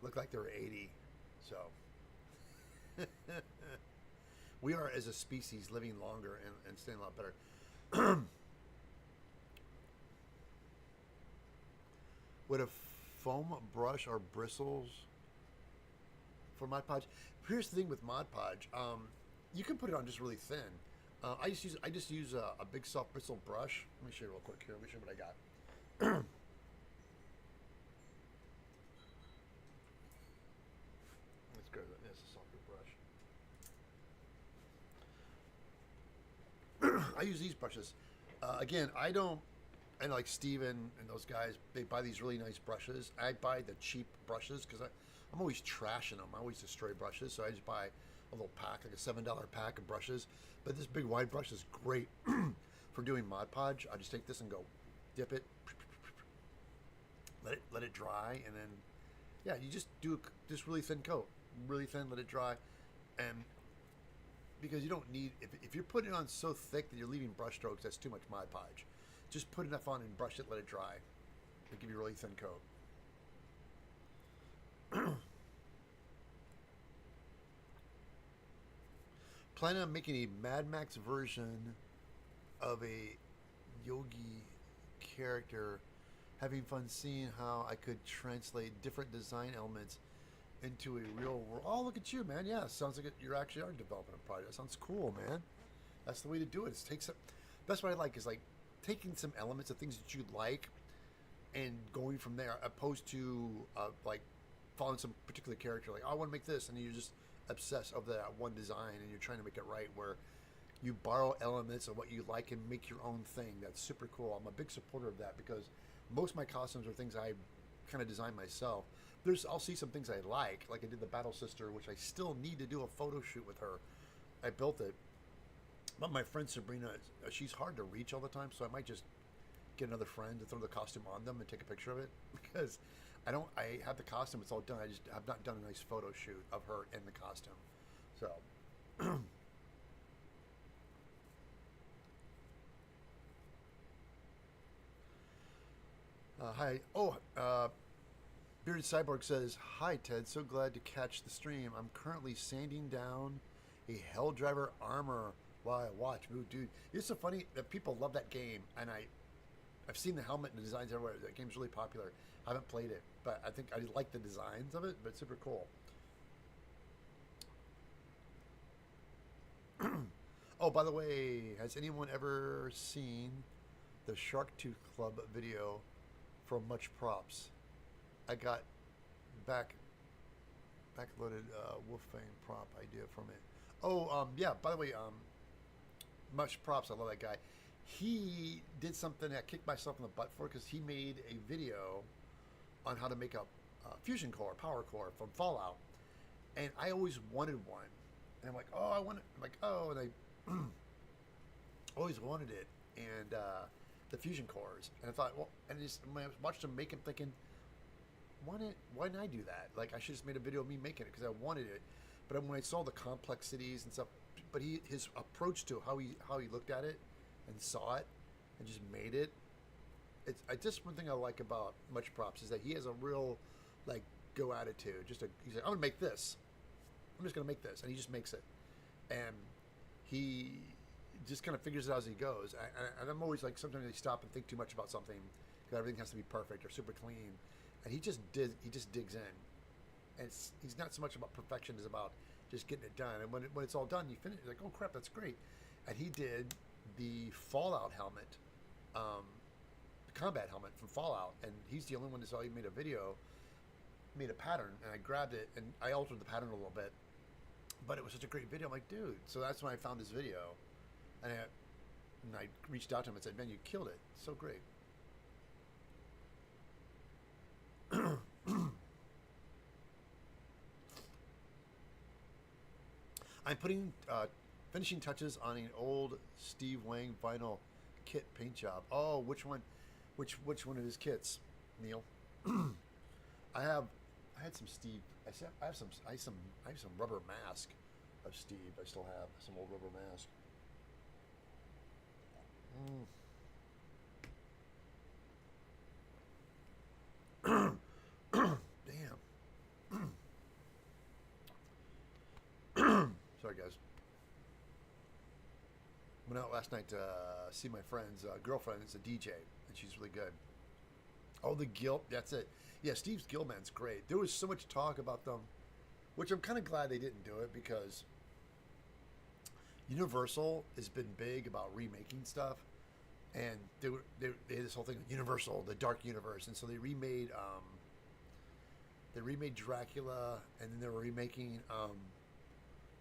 A: looked like they were 80. So, we are, as a species, living longer and staying a lot better. Would a foam brush or bristles for Mod Podge? Here's the thing with Mod Podge. You can put it on just really thin. I just use a big soft bristle brush. Let me show you real quick here. Let me show you what I got. Let's go. That's a softer brush. I use these brushes. Again, I know like Steven and those guys, they buy these really nice brushes. I buy the cheap brushes because I'm always trashing them. I always destroy brushes, so I just buy a little pack, like a $7 pack of brushes. But this big wide brush is great for doing Mod Podge. I just take this and go dip it, let it dry, and then yeah, you just do just really thin coat, really thin, let it dry, and because you don't need if you're putting it on so thick that you're leaving brush strokes, that's too much Mod Podge. Just put enough on and brush it, let it dry. It'll give you a really thin coat. Planning on making a Mad Max version of a Yogi character, having fun seeing how I could translate different design elements into a real world. Oh, look at you, man! Yeah, sounds like you actually are developing a project. That sounds cool, man. That's the way to do it. Is take some. That's what I like. Is like taking some elements of things that you like and going from there, opposed to like following some particular character. Like, oh, I want to make this, and you're just obsessed over that one design, and you're trying to make it right. Where you borrow elements of what you like and make your own thing. That's super cool. I'm a big supporter of that because most of my costumes are things I kind of design myself. I'll see some things I like I did the Battle Sister, which I still need to do a photo shoot with her. I built it, but my friend Sabrina, she's hard to reach all the time, so I might just get another friend to throw the costume on them and take a picture of it because I have the costume, it's all done. I just have not done a nice photo shoot of her in the costume. So hi. Bearded Cyborg says, "Hi Ted, so glad to catch the stream. I'm currently sanding down a Helldriver armor while I watch." Ooh, dude, it's so funny that people love that game, and I've seen the helmet and the designs everywhere. That game's really popular. I haven't played it, but I think I like the designs of it. But it's super cool. Oh, by the way, has anyone ever seen the Shark Tooth Club video from Much Props? I got back backloaded Wolfang prop idea from it. Oh, yeah. By the way, Much Props. I love that guy. He did something I kicked myself in the butt for because he made a video on how to make a fusion core, power core from Fallout, and I always wanted one. And I'm like, oh, I want it. I'm like, oh, and I always wanted it, and the fusion cores. And I thought, well, and just when I watched him make it, thinking, why didn't I do that? Like, I should just made a video of me making it because I wanted it. But when I saw the complexities and stuff, but his approach to how he looked at it and saw it and just made it. It's just one thing I like about Much Props is that he has a real like go attitude. He's like, I'm gonna make this. I'm just gonna make this, and he just makes it, and he just kind of figures it out as he goes. And I'm always like, sometimes I stop and think too much about something because everything has to be perfect or super clean, and he just digs in, and he's not so much about perfection as about just getting it done. And when it's all done, you finish. You're like, oh crap, that's great. And he did the Fallout helmet, the combat helmet from Fallout, and he's the only one that saw he made a video, made a pattern, and I grabbed it and I altered the pattern a little bit. But it was such a great video. I'm like, dude. So that's when I found this video, and I reached out to him and said, man, you killed it. So great. I'm putting finishing touches on an old Steve Wang vinyl kit paint job. Oh, which one? Which one of his kits, Neil? I had some Steve. I have some rubber mask of Steve. I still have some old rubber mask. Damn. Sorry, guys. Went out last night to see my friend's girlfriend. It's a DJ, and she's really good. Oh, the Guild. That's it. Yeah, Steve's Guildman's great. There was so much talk about them, which I'm kind of glad they didn't do it because Universal has been big about remaking stuff, and they had this whole thing with Universal, the Dark Universe, and so they remade Dracula, and then they were remaking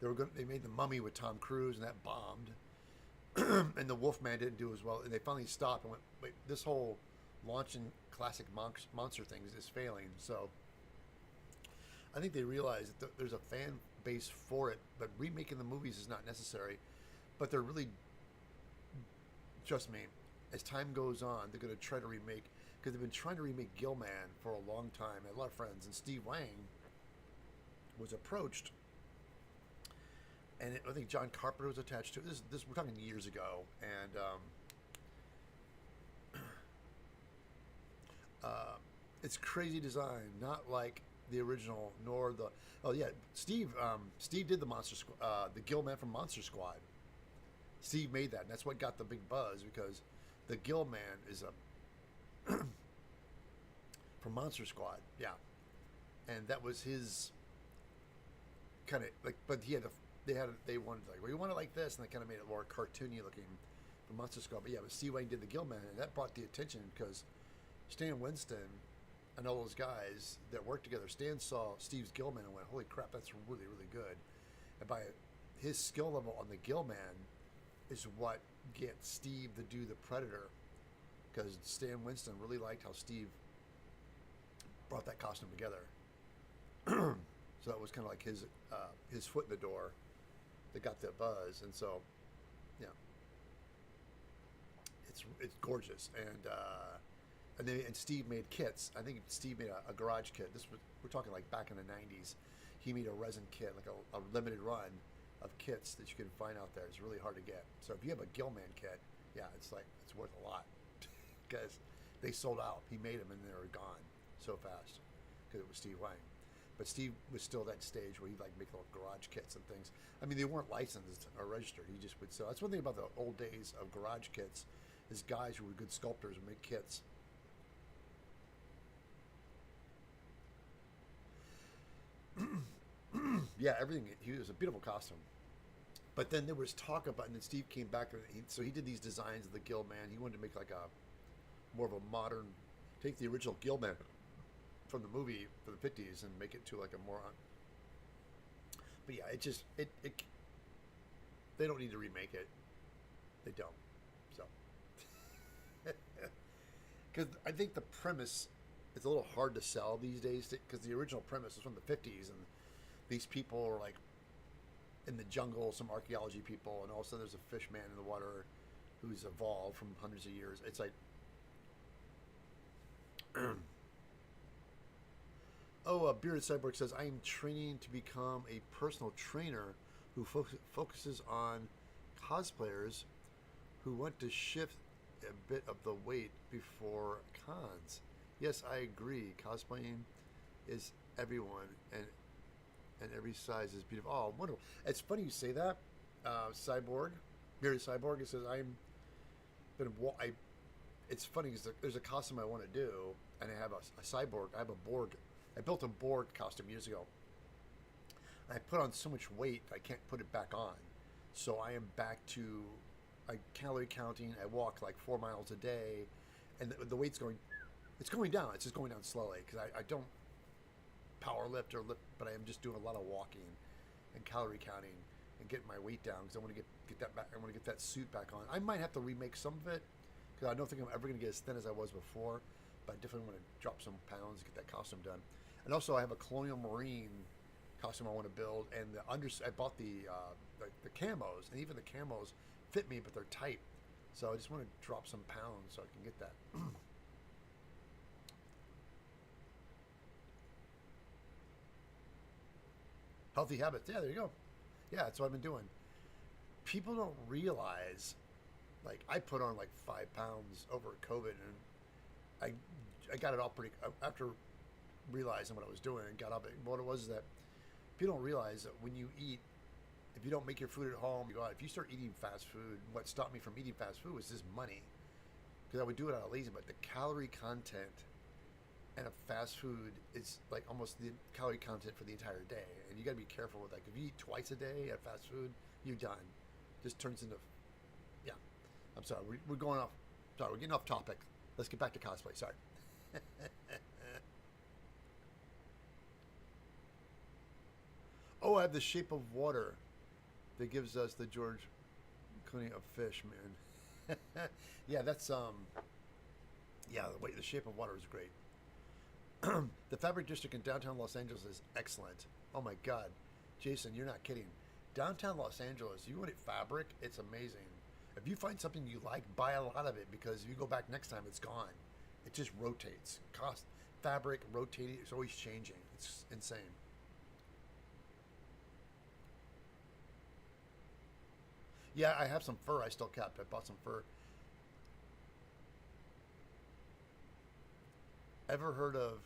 A: they made the Mummy with Tom Cruise, and that bombed. And the Wolfman didn't do as well, and they finally stopped and went, wait, this whole launching classic monster things is failing. So I think they realize that there's a fan base for it, but remaking the movies is not necessary. But they're really, trust me, as time goes on, they're going to try to remake. because they've been trying to remake Gilman for a long time. I had a lot of friends, and Steve Wang was approached, and I think John Carpenter was attached to it. This we're talking years ago, and it's crazy design, not like the original, nor the. Oh yeah, Steve did the the Gilman from Monster Squad. Steve made that, and that's what got the big buzz because the Gilman is a from Monster Squad, yeah, and that was his kind of like. But they wanted like, well, we want it like this, and they kind of made it more cartoony looking for Monster Squad. But yeah, but Steve Wayne did the Gilman, and that brought the attention because Stan Winston and all those guys that worked together. Stan saw Steve's Gilman and went, "Holy crap, that's really really good." And by his skill level on the Gilman is what gets Steve to do the Predator, because Stan Winston really liked how Steve brought that costume together. So that was kind of like his foot in the door that got the buzz, and so yeah, it's gorgeous, and Steve made kits. I think Steve made a garage kit. We're talking like back in the '90s. He made a resin kit, like a limited run of kits that you can find out there. It's really hard to get. So if you have a Gilman kit, yeah, it's worth a lot because they sold out. He made them and they were gone so fast because it was Steve Wang. But Steve was still at that stage where he'd like make little garage kits and things. I mean, they weren't licensed or registered. He just would sell. That's one thing about the old days of garage kits is guys who were good sculptors would make kits. Yeah, everything. He was a beautiful costume. But then there was talk about, and then Steve came back, so he did these designs of the Gilman. He wanted to make like more of a modern, take the original Gilman from the movie for the 50s and make it to like a more. But yeah, they don't need to remake it. They don't. So, because I think the premise is a little hard to sell these days because the original premise was from the 50s and these people are like in the jungle, some archaeology people, and also there's a fish man in the water who's evolved from hundreds of years. It's like, Bearded Cyborg says, I am training to become a personal trainer who focuses on cosplayers who want to shift a bit of the weight before cons. Yes, I agree. Cosplaying is everyone, and every size is beautiful. Oh, wonderful! It's funny you say that. Cyborg, Bearded Cyborg. It says It's funny because there's a costume I want to do, and I have a cyborg. I have a Borg. I built a Borg costume years ago. I put on so much weight I can't put it back on. So I am back to calorie counting. I walk like 4 miles a day, and the weight's going. It's going down. It's just going down slowly because I don't power lift or lift, but I am just doing a lot of walking and calorie counting and getting my weight down because I want to get that back. I want to get that suit back on. I might have to remake some of it because I don't think I'm ever going to get as thin as I was before, but I definitely want to drop some pounds to get that costume done. And also, I have a Colonial Marine costume I want to build, and I bought the camos, and even the camos fit me, but they're tight. So I just want to drop some pounds so I can get that. Healthy habits. Yeah, there you go. Yeah, that's what I've been doing. People don't realize, like, I put on like 5 pounds over COVID, and I got it all pretty after realizing what I was doing and got up. What it was is that people don't realize that when you eat, if you don't make your food at home, you go out. If you start eating fast food, what stopped me from eating fast food was just money, because I would do it out of laziness. But the calorie content and a fast food is like almost the calorie content for the entire day, and you got to be careful with that. If you eat twice a day at fast food, you're done. Just turns into, yeah. I'm sorry, we're going off. Sorry, we're getting off topic. Let's get back to cosplay. Sorry. Oh, I have the Shape of Water that gives us the George Clooney of fish, man. Yeah, that's yeah. The Shape of Water is great. The Fabric District in downtown Los Angeles is excellent. Oh my God, Jason, you're not kidding. Downtown Los Angeles, you want it fabric? It's amazing. If you find something you like, buy a lot of it, because if you go back next time, it's gone. It just rotates. Cost fabric rotating. It's always changing. It's insane. Yeah, I have some fur. I still kept. I bought some fur. Ever heard of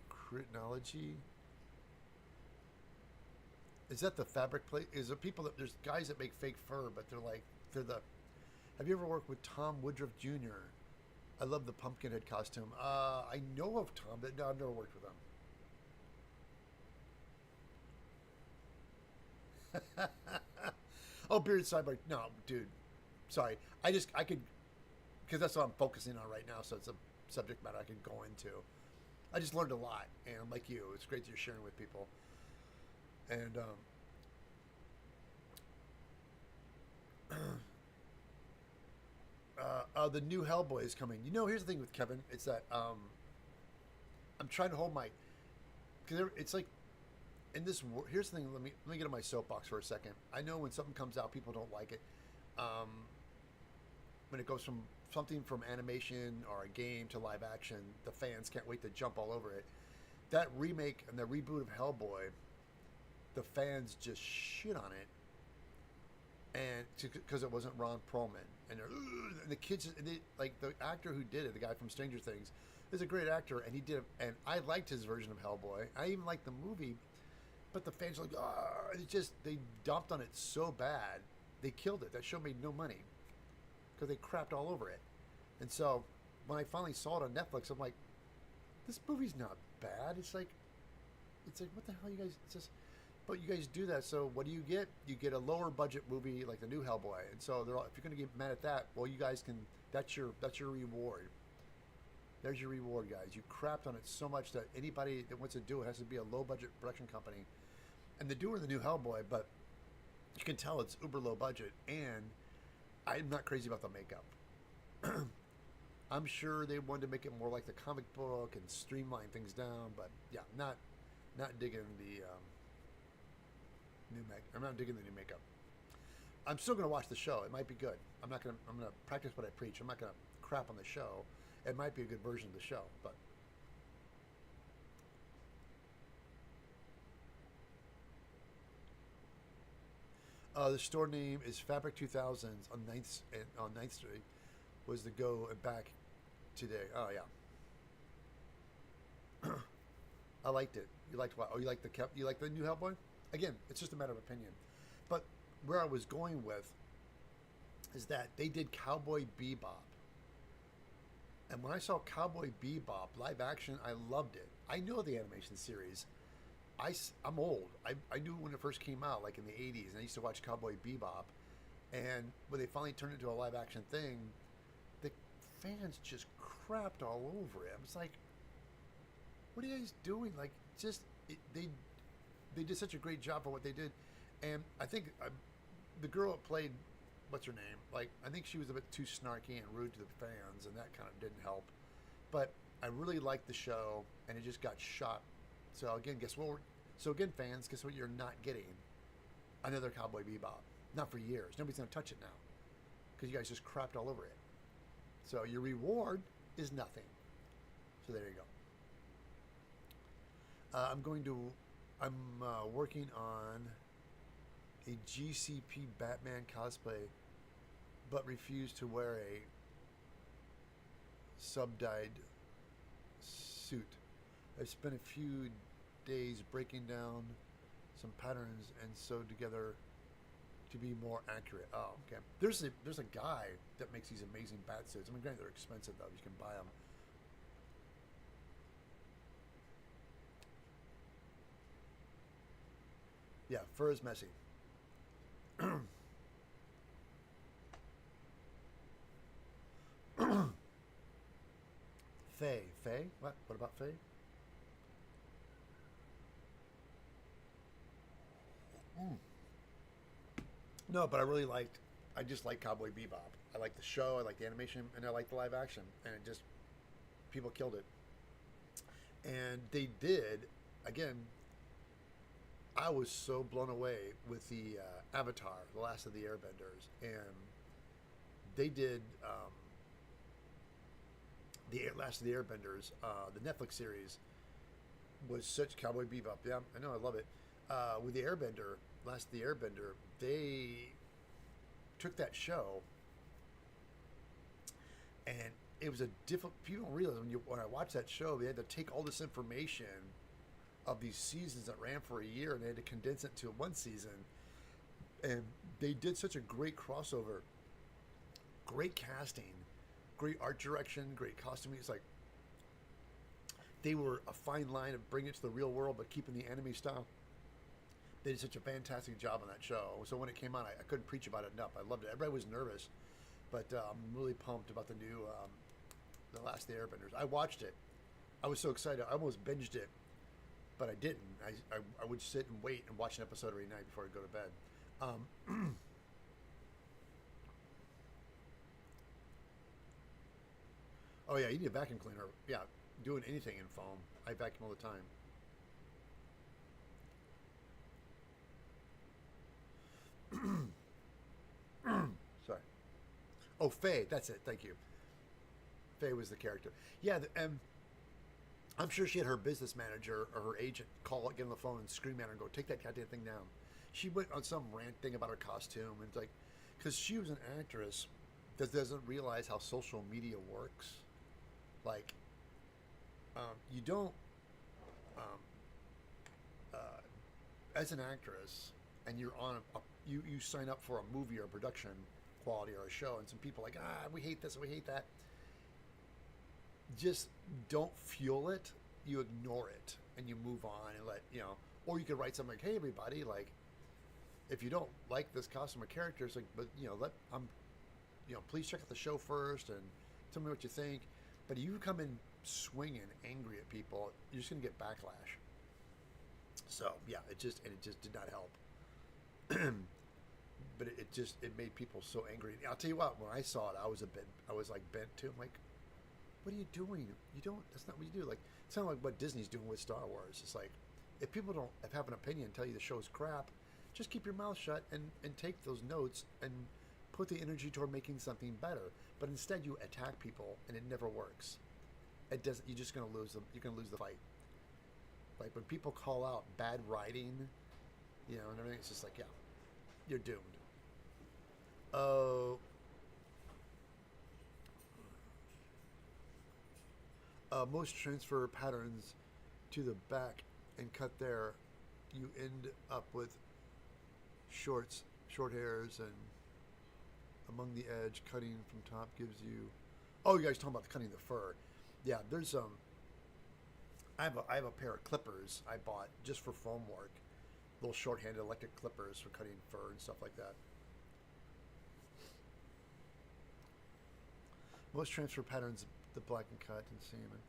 A: crinology? Is that the fabric place? Is there people that there's guys that make fake fur, but they're the. Have you ever worked with Tom Woodruff Jr.? I love the Pumpkinhead costume. I know of Tom, but no, I've never worked with him. Oh, bearded sidebar. No, dude. Sorry. I could, because that's what I'm focusing on right now. So it's a subject matter I could go into. I just learned a lot, and I'm like you. It's great that you're sharing with people. And the new Hellboy is coming. You know, here's the thing with Kevin. It's that I'm trying to hold my, because it's like in this. Here's the thing. Let me get on my soapbox for a second. I know when something comes out, people don't like it. Um, when it goes from something from animation or a game to live action, the fans can't wait to jump all over it. That remake and the reboot of Hellboy, the fans just shit on it, and because it wasn't Ron Perlman, and the kids, like the actor who did it, the guy from Stranger Things, is a great actor, and he did it, and I liked his version of Hellboy. I even liked the movie, but the fans were like, oh, it just they dumped on it so bad, they killed it. That show made no money because they crapped all over it, and so when I finally saw it on Netflix, I'm like, this movie's not bad. It's like what the hell, you guys? It's just. But you guys do that, so what do you get? You get a lower budget movie like the new Hellboy, and so they're all, if you're going to get mad at that, well, you guys can. That's your reward. There's your reward, guys. You crapped on it so much that anybody that wants to do it has to be a low budget production company, and they're doing the new Hellboy, but you can tell it's uber low budget, and I'm not crazy about the makeup. I'm sure they wanted to make it more like the comic book and streamline things down, but yeah, not digging the. I'm not digging the new makeup. I'm still going to watch the show. It might be good. I'm going to practice what I preach. I'm not going to crap on the show. It might be a good version of the show, but the store name is Fabric 2000s on Ninth Street. Was the go and back today. Oh yeah. I liked it. You liked what? Oh, you like the new Hellboy? Again, it's just a matter of opinion. But where I was going with is that they did Cowboy Bebop. And when I saw Cowboy Bebop live action, I loved it. I know the animation series. I'm old. I knew when it first came out, like in the 80s, and I used to watch Cowboy Bebop. And when they finally turned it into a live action thing, the fans just crapped all over it. I was like, what are you guys doing? Like, just, they did such a great job for what they did. And I think the girl that played, what's her name? Like, I think she was a bit too snarky and rude to the fans, and that kind of didn't help. But I really liked the show, and it just got shot. So again, fans, guess what? You're not getting another Cowboy Bebop. Not for years. Nobody's gonna touch it now because you guys just crapped all over it. So your reward is nothing. So there you go. I'm working on a GCP Batman cosplay, but refuse to wear a sub-dyed suit. I've spent a few days breaking down some patterns and sewed together to be more accurate. Oh, okay. There's a guy that makes these amazing bat suits. I mean, granted, they're expensive though. You can buy them. Yeah, fur is messy. Faye? What? What about Faye? Mm. No, but I just like Cowboy Bebop. I like the show, I like the animation, and I like the live action. And it just, people killed it. And they did, again, I was so blown away with the Avatar, The Last of the Airbenders. And they did The Last of the Airbenders, the Netflix series, was such Cowboy Bebop. Yeah, I know, I love it. With the Airbender, Last of the Airbender, they took that show, and it was a difficult. People don't realize when I watched that show, they had to take all this information of these seasons that ran for a year, and they had to condense it to one season. And they did such a great crossover, great casting, great art direction, great costuming. It's like they were a fine line of bringing it to the real world, but keeping the anime style. They did such a fantastic job on that show. So when it came out, I couldn't preach about it enough. I loved it. Everybody was nervous, but I'm really pumped about the new The Last of the Airbenders. I watched it. I was so excited. I almost binged it, but I didn't. I would sit and wait and watch an episode every night before I go to bed. Oh yeah, you need a vacuum cleaner. Yeah, doing anything in foam. I vacuum all the time. Sorry. Oh, Faye. That's it. Thank you. Faye was the character. Yeah, I'm sure she had her business manager or her agent get on the phone and scream at her and go, "Take that goddamn thing down." She went on some rant thing about her costume, and it's like, because she was an actress that doesn't realize how social media works. Like, you don't, um, as an actress, and you're on you sign up for a movie or a production quality or a show, and some people are like, we hate this, we hate that. Just don't fuel it. You ignore it and you move on and or you could write something like, "Hey everybody, like, if you don't like this costume or character, it's like, but please check out the show first and tell me what you think." But if you come in swinging, angry at people, you're just gonna get backlash. So yeah, it just did not help. But it made people so angry. I'll tell you what, when I saw it, I was like bent too. I'm like, what are you doing? That's not what you do. Like, it's kind of like what Disney's doing with Star Wars. It's like, if people don't have an opinion and tell you the show's crap, just keep your mouth shut and take those notes and put the energy toward making something better. But instead you attack people and it never works. It doesn't. You're just going to lose them. You're going to lose the fight. Like when people call out bad writing, and everything, it's just like, yeah, you're doomed. Oh. Most transfer patterns to the back and cut there, you end up with short hairs, and among the edge, cutting from top gives you. Oh, you guys talking about cutting the fur? Yeah, there's I have a pair of clippers I bought just for foam work, little short-handed electric clippers for cutting fur and stuff like that. Most transfer patterns, the black and cut and semen.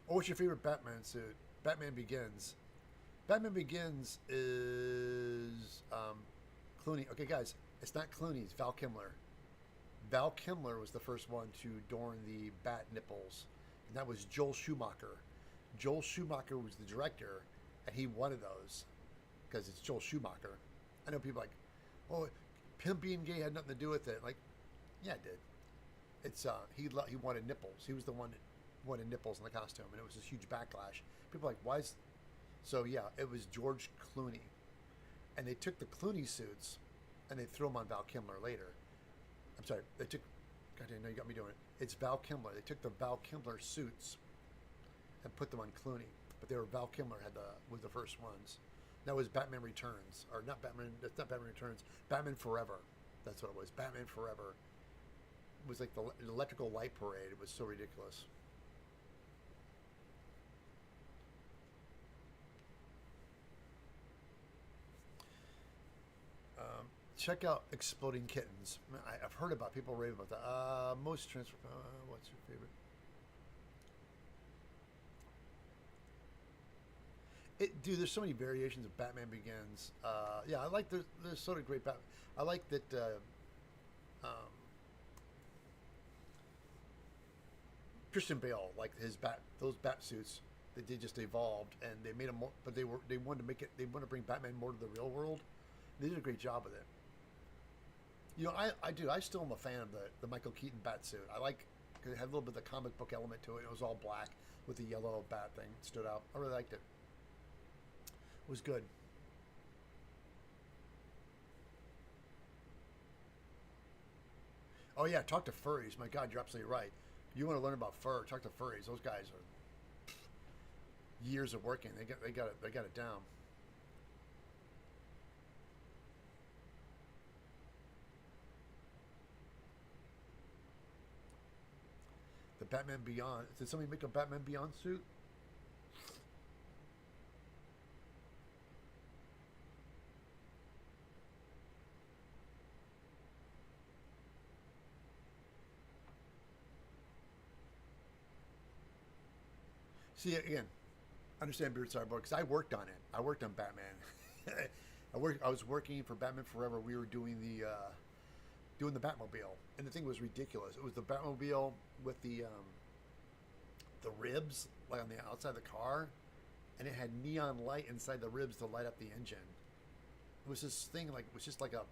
A: Oh, what's your favorite Batman suit? Batman Begins. Batman Begins is Clooney. Okay, guys, it's not Clooney. It's Val Kilmer. Val Kilmer was the first one to adorn the bat nipples, and that was Joel Schumacher. Joel Schumacher was the director, and he wanted those because it's Joel Schumacher. I know people are like, oh, him being gay had nothing to do with it. Like, yeah, it did. It's he wanted nipples. He was the one that wanted nipples in the costume, and it was this huge backlash. People are like, why is? So yeah, it was George Clooney, and they took the Clooney suits, and they threw them on Val Kilmer later. I'm sorry, they took. God damn, no, you got me doing it. It's Val Kilmer. They took the Val Kilmer suits and put them on Clooney, but they were Val Kilmer was the first ones. That was Batman Returns, or not Batman. That's not Batman Returns. Batman Forever. That's what it was. Batman Forever. It was like the electrical light parade. It was so ridiculous. Check out Exploding Kittens. I've heard about people rave about that. Most transfer. What's your favorite? Dude, there's so many variations of Batman Begins. Yeah, I like there's sort of great Batman. I like that. Um, Christian Bale, like those bat suits, they just evolved and they made them more. But they wanted to make it. They wanted to bring Batman more to the real world. They did a great job with it. I still am a fan of the Michael Keaton bat suit. I like because it had a little bit of the comic book element to it. It was all black with the yellow bat thing. It stood out. I really liked it. It was good. Oh yeah, talk to furries. My God, you're absolutely right. You want to learn about fur? Talk to furries. Those guys are years of working. They got it down. The Batman Beyond. Did somebody make a Batman Beyond suit? See again. Understand Beard Cyborg because I worked on it. I worked on Batman. I was working for Batman Forever. We were doing the Batmobile, and the thing was ridiculous. It was the Batmobile with the ribs like on the outside of the car, and it had neon light inside the ribs to light up the engine. It was this thing like it was just like a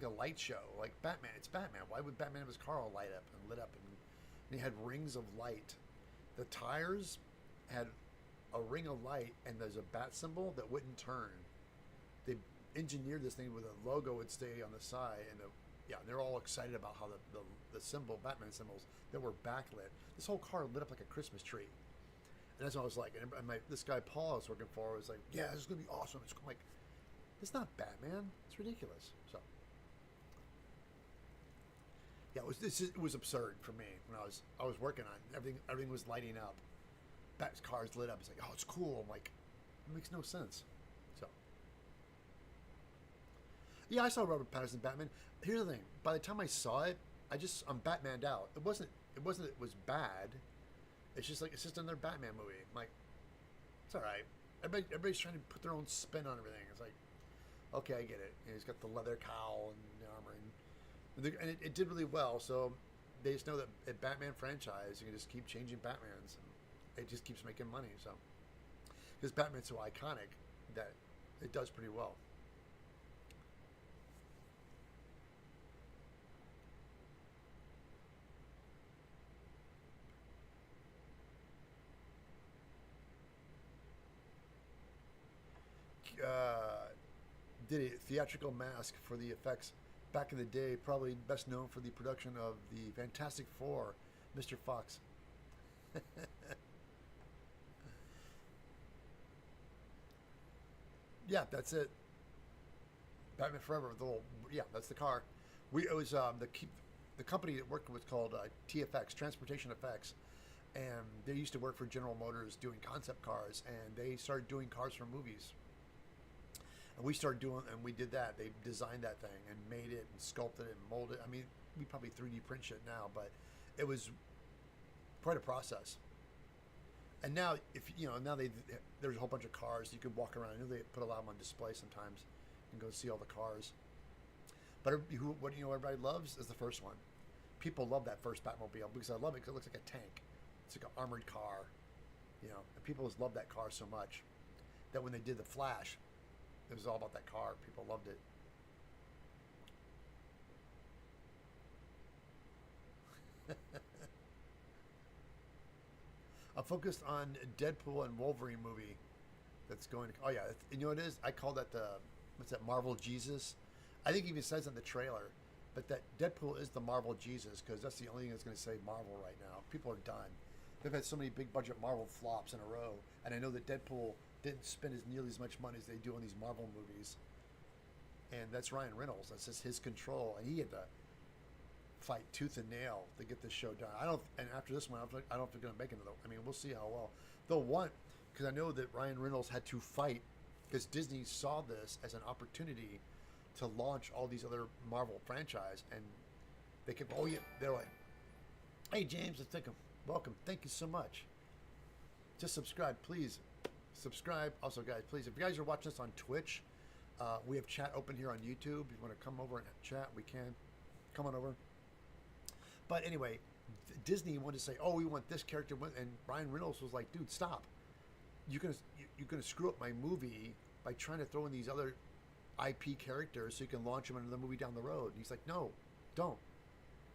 A: light show. Like Batman, it's Batman. Why would Batman have his car all light up and lit up and he had rings of light? The tires had a ring of light, and there's a bat symbol that wouldn't turn. They engineered this thing where the logo would stay on the side, and they're all excited about how the symbol, Batman symbols, that were backlit. This whole car lit up like a Christmas tree, and that's what I was like. And this guy Paul I was working for was like, "Yeah, this is gonna be awesome." It's like, it's not Batman. It's ridiculous. So, yeah, it was absurd for me when I was working on it. Everything was lighting up. Bat's cars lit up. It's like, oh, it's cool. I'm like, it makes no sense. So, yeah, I saw Robert Pattinson Batman. Here's the thing: by the time I saw it, I'm Batmaned out. It was bad. It's just like it's just another Batman movie. I'm like, it's all right. Everybody's trying to put their own spin on everything. It's like, okay, I get it. He's got the leather cowl and the armor, and it did really well. So they just know that a Batman franchise, you can just keep changing Batmans, and it just keeps making money. So because Batman's so iconic that it does pretty well. Uh, did a theatrical mask for the effects back in the day, probably best known for the production of the Fantastic Four, Mr. Fox. Yeah, that's it. Batman Forever. Yeah, that's the car. It was the company that worked with called TFX, Transportation Effects, and they used to work for General Motors doing concept cars, and they started doing cars for movies. And we did that. They designed that thing and made it and sculpted it and molded it. I mean, we probably 3D print shit now, but it was quite a process. And now, if you know, now there's a whole bunch of cars you could walk around. I know they put a lot of them on display sometimes, and go see all the cars. But what everybody loves is the first one. People love that first Batmobile because I love it because it looks like a tank. It's like an armored car, and people just love that car so much that when they did the Flash, it was all about that car. People loved it. I'm focused on Deadpool and Wolverine movie that's going. Oh yeah, you know what it is? I call that the what's that Marvel Jesus? I think it even says in the trailer, but that Deadpool is the Marvel Jesus because that's the only thing that's going to say Marvel right now. People are done. They've had so many big budget Marvel flops in a row, and I know that Deadpool didn't spend nearly as much money as they do on these Marvel movies. And that's Ryan Reynolds. That's just his control, and he had to fight tooth and nail to get this show done. I don't. And after this one, I don't know if they're going to make another. I mean, we'll see how well they'll want. Because I know that Ryan Reynolds had to fight because Disney saw this as an opportunity to launch all these other Marvel franchise, and they kept. Oh yeah, they're like, hey James, let's take him. Welcome. Thank you so much. Just subscribe, please. Subscribe. Also, guys, please, if you guys are watching this on Twitch, we have chat open here on YouTube. If you want to come over and chat, we can. Come on over. But anyway, Disney wanted to say, "Oh, we want this character," and Ryan Reynolds was like, "Dude, stop! You're gonna screw up my movie by trying to throw in these other IP characters so you can launch them into the movie down the road. And he's like, no, don't.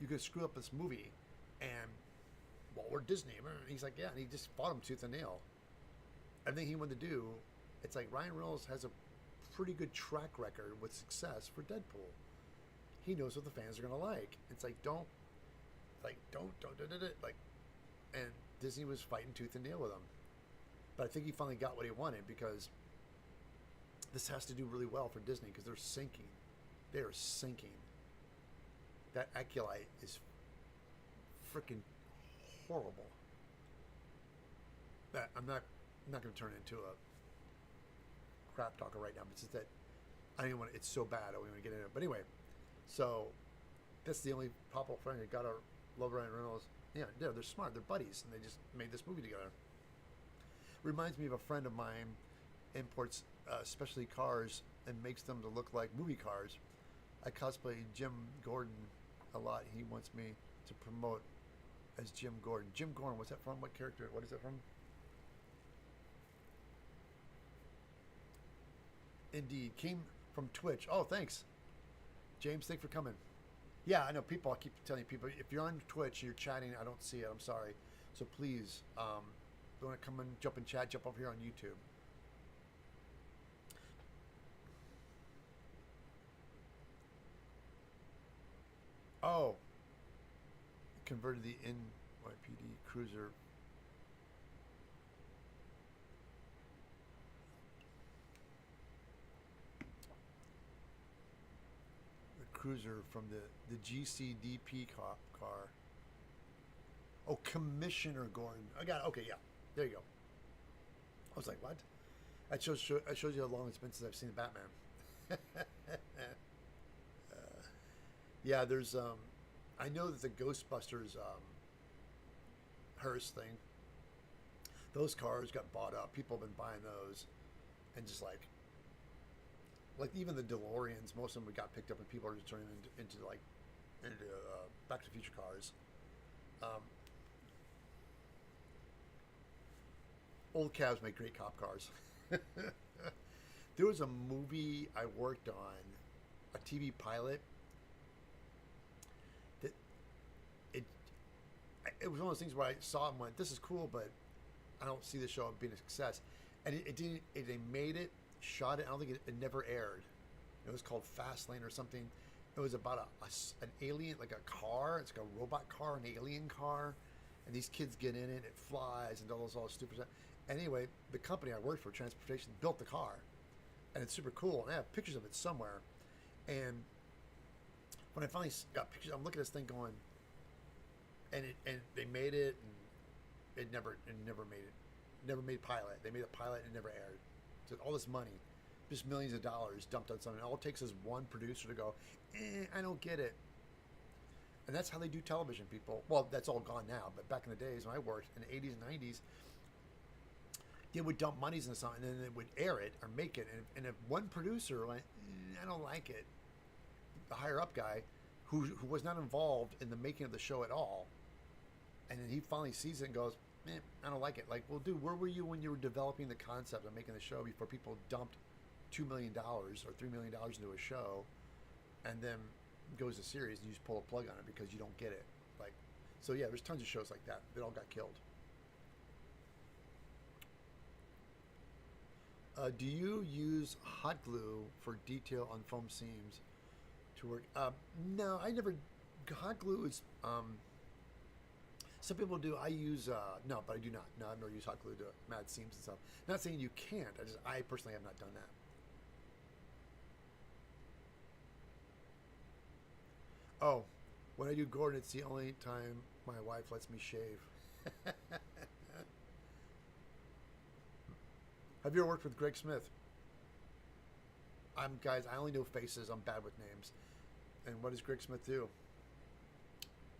A: You could screw up this movie. And, well, we're Disney. And he's like, yeah. And he just fought him tooth and nail. Everything he wanted to do, it's like Ryan Reynolds has a pretty good track record with success for Deadpool. He knows what the fans are going to like. It's like, don't, like, and Disney was fighting tooth and nail with him. But I think he finally got what he wanted, because this has to do really well for Disney, because they're sinking. They are sinking. That Acolyte is freaking horrible. That I'm not going to turn it into a crap talker right now, but it's just that I don't even want. It's so bad. I don't even want to get into it. But anyway, so that's the only pop-up friend that got our love Ryan Reynolds. Yeah, they're smart. They're buddies, and they just made this movie together. Reminds me of a friend of mine imports specialty cars and makes them to look like movie cars. I cosplay Jim Gordon a lot. He wants me to promote as Jim Gordon. Jim Gordon, what's that from? What character? What is that from? Indeed. Came from Twitch. Oh, thanks. James, thanks for coming. Yeah, I know people, I keep telling people, if you're on Twitch and you're chatting, I don't see it. I'm sorry. So please, if you want to come and jump in chat, jump over here on YouTube. Oh. Converted the NYPD cruiser. Cruiser from the GCDP car. Oh, Commissioner Gordon. I got it. Okay, yeah. There you go. I was like, what? That shows you how long it's been since I've seen Batman. Yeah, there's I know that the Ghostbusters hearse thing, those cars got bought up. People have been buying those, and just like even the DeLoreans, most of them got picked up, and people are just turning them into Back to the Future cars. Old cabs make great cop cars. There was a movie I worked on, a TV pilot. That it was one of those things where I saw it and went, "This is cool," but I don't see the show being a success. And it didn't. They made it, shot it. I don't think it never aired. It was called Fastlane or something. It was about an alien, like a car. It's like a robot car, an alien car, and these kids get in it. It flies and does all this stupid stuff. Anyway, the company I worked for, transportation, built the car, and it's super cool. And I have pictures of it somewhere. And when I finally got pictures, I'm looking at this thing going, and they made it, and it never made it. Never made pilot. They made a pilot and it never aired. So all this money, just millions of dollars dumped on something. All it takes is one producer to go, I don't get it. And that's how they do television, people. Well, that's all gone now. But back in the days when I worked in the 80s and 90s, they would dump monies into something and then they would air it or make it. And if one producer went, I don't like it, the higher up guy who was not involved in the making of the show at all, and then he finally sees it and goes, I don't like it. Like, well, dude, where were you when you were developing the concept of making the show before people dumped $2 million or $3 million into a show, and then goes to series and you just pull a plug on it because you don't get it? Like, so yeah, there's tons of shows like that that all got killed. Do you use hot glue for detail on foam seams to work? No, I never. Hot glue is. Some people do. I use no, but I do not. No, I've never used hot glue to mad seams and stuff. Not saying you can't. I personally have not done that. Oh, when I do Gordon, it's the only time my wife lets me shave. Have you ever worked with Greg Smith? Guys, I only know faces. I'm bad with names. And what does Greg Smith do?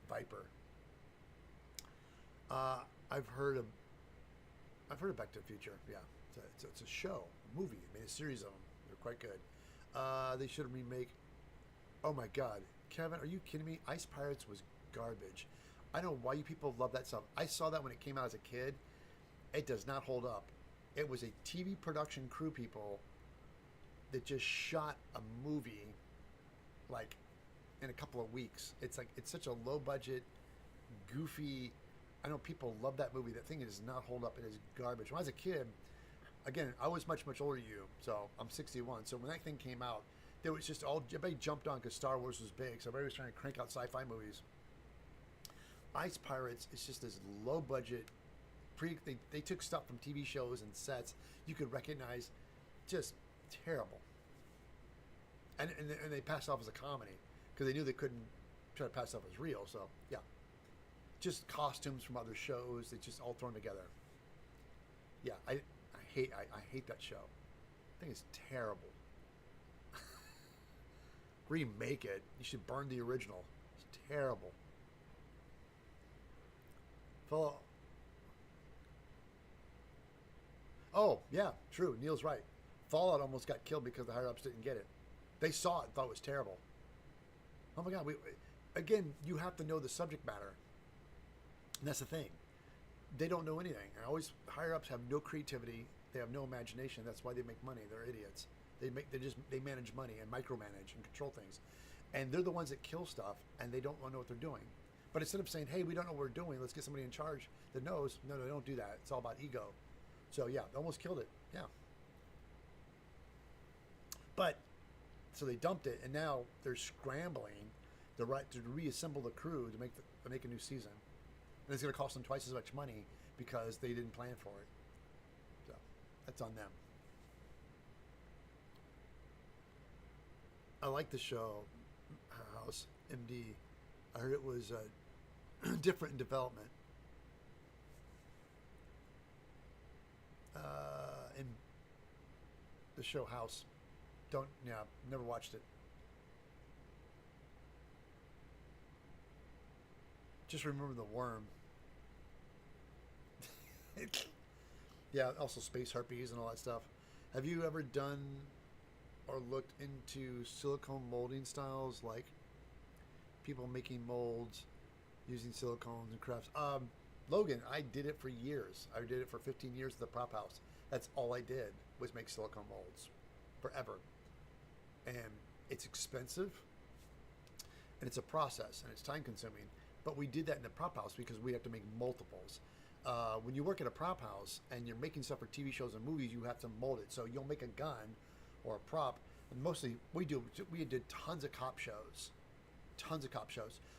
A: Viper. I've heard of Back to the Future. Yeah, it's a show, a movie. They made a series of them. They're quite good. They should remake. Oh my God, Kevin, are you kidding me? Ice Pirates was garbage. I don't know why you people love that stuff. I saw that when it came out as a kid. It does not hold up. It was a TV production crew, people. that just shot a movie like in a couple of weeks. It's like it's such a low budget, goofy. I know people love that movie. That thing does not hold up. It is garbage. When I was a kid, again, I was much much older than you, so I'm 61. So when that thing came out, there was just all everybody jumped on because Star Wars was big. So everybody was trying to crank out sci-fi movies. Ice Pirates is just this low budget. They took stuff from TV shows and sets you could recognize, just terrible. And they passed off as a comedy because they knew they couldn't try to pass off as real. So yeah, just costumes from other shows. They just all thrown together. Yeah, I hate that show. I think it's terrible. Remake it. You should burn the original. It's terrible. Oh yeah, true. Neil's right. Fallout almost got killed because the higher ups didn't get it. They saw it and thought it was terrible. Oh my God. Again, you have to know the subject matter. And that's the thing. They don't know anything. And always higher ups have no creativity. They have no imagination. That's why they make money. They're idiots. They manage money and micromanage and control things. And they're the ones that kill stuff and they don't know what they're doing. But instead of saying, hey, we don't know what we're doing, let's get somebody in charge that knows, no, they don't do that. It's all about ego. So yeah, they almost killed it. Yeah. But so they dumped it, and now they're scrambling to reassemble the crew to make a new season, and it's going to cost them twice as much money because they didn't plan for it. So that's on them. I like the show House MD. I heard it was different in development. In the show House. Never watched it. Just remember the worm. Yeah, also space harpies and all that stuff. Have you ever done or looked into silicone molding styles, like people making molds using silicones and crafts? Logan, I did it for years. I did it for 15 years at the prop house. That's all I did was make silicone molds forever. And it's expensive and it's a process and it's time consuming. But we did that in the prop house because we have to make multiples. When you work at a prop house and you're making stuff for TV shows and movies, you have to mold it. So you'll make a gun or a prop. And mostly we did tons of cop shows.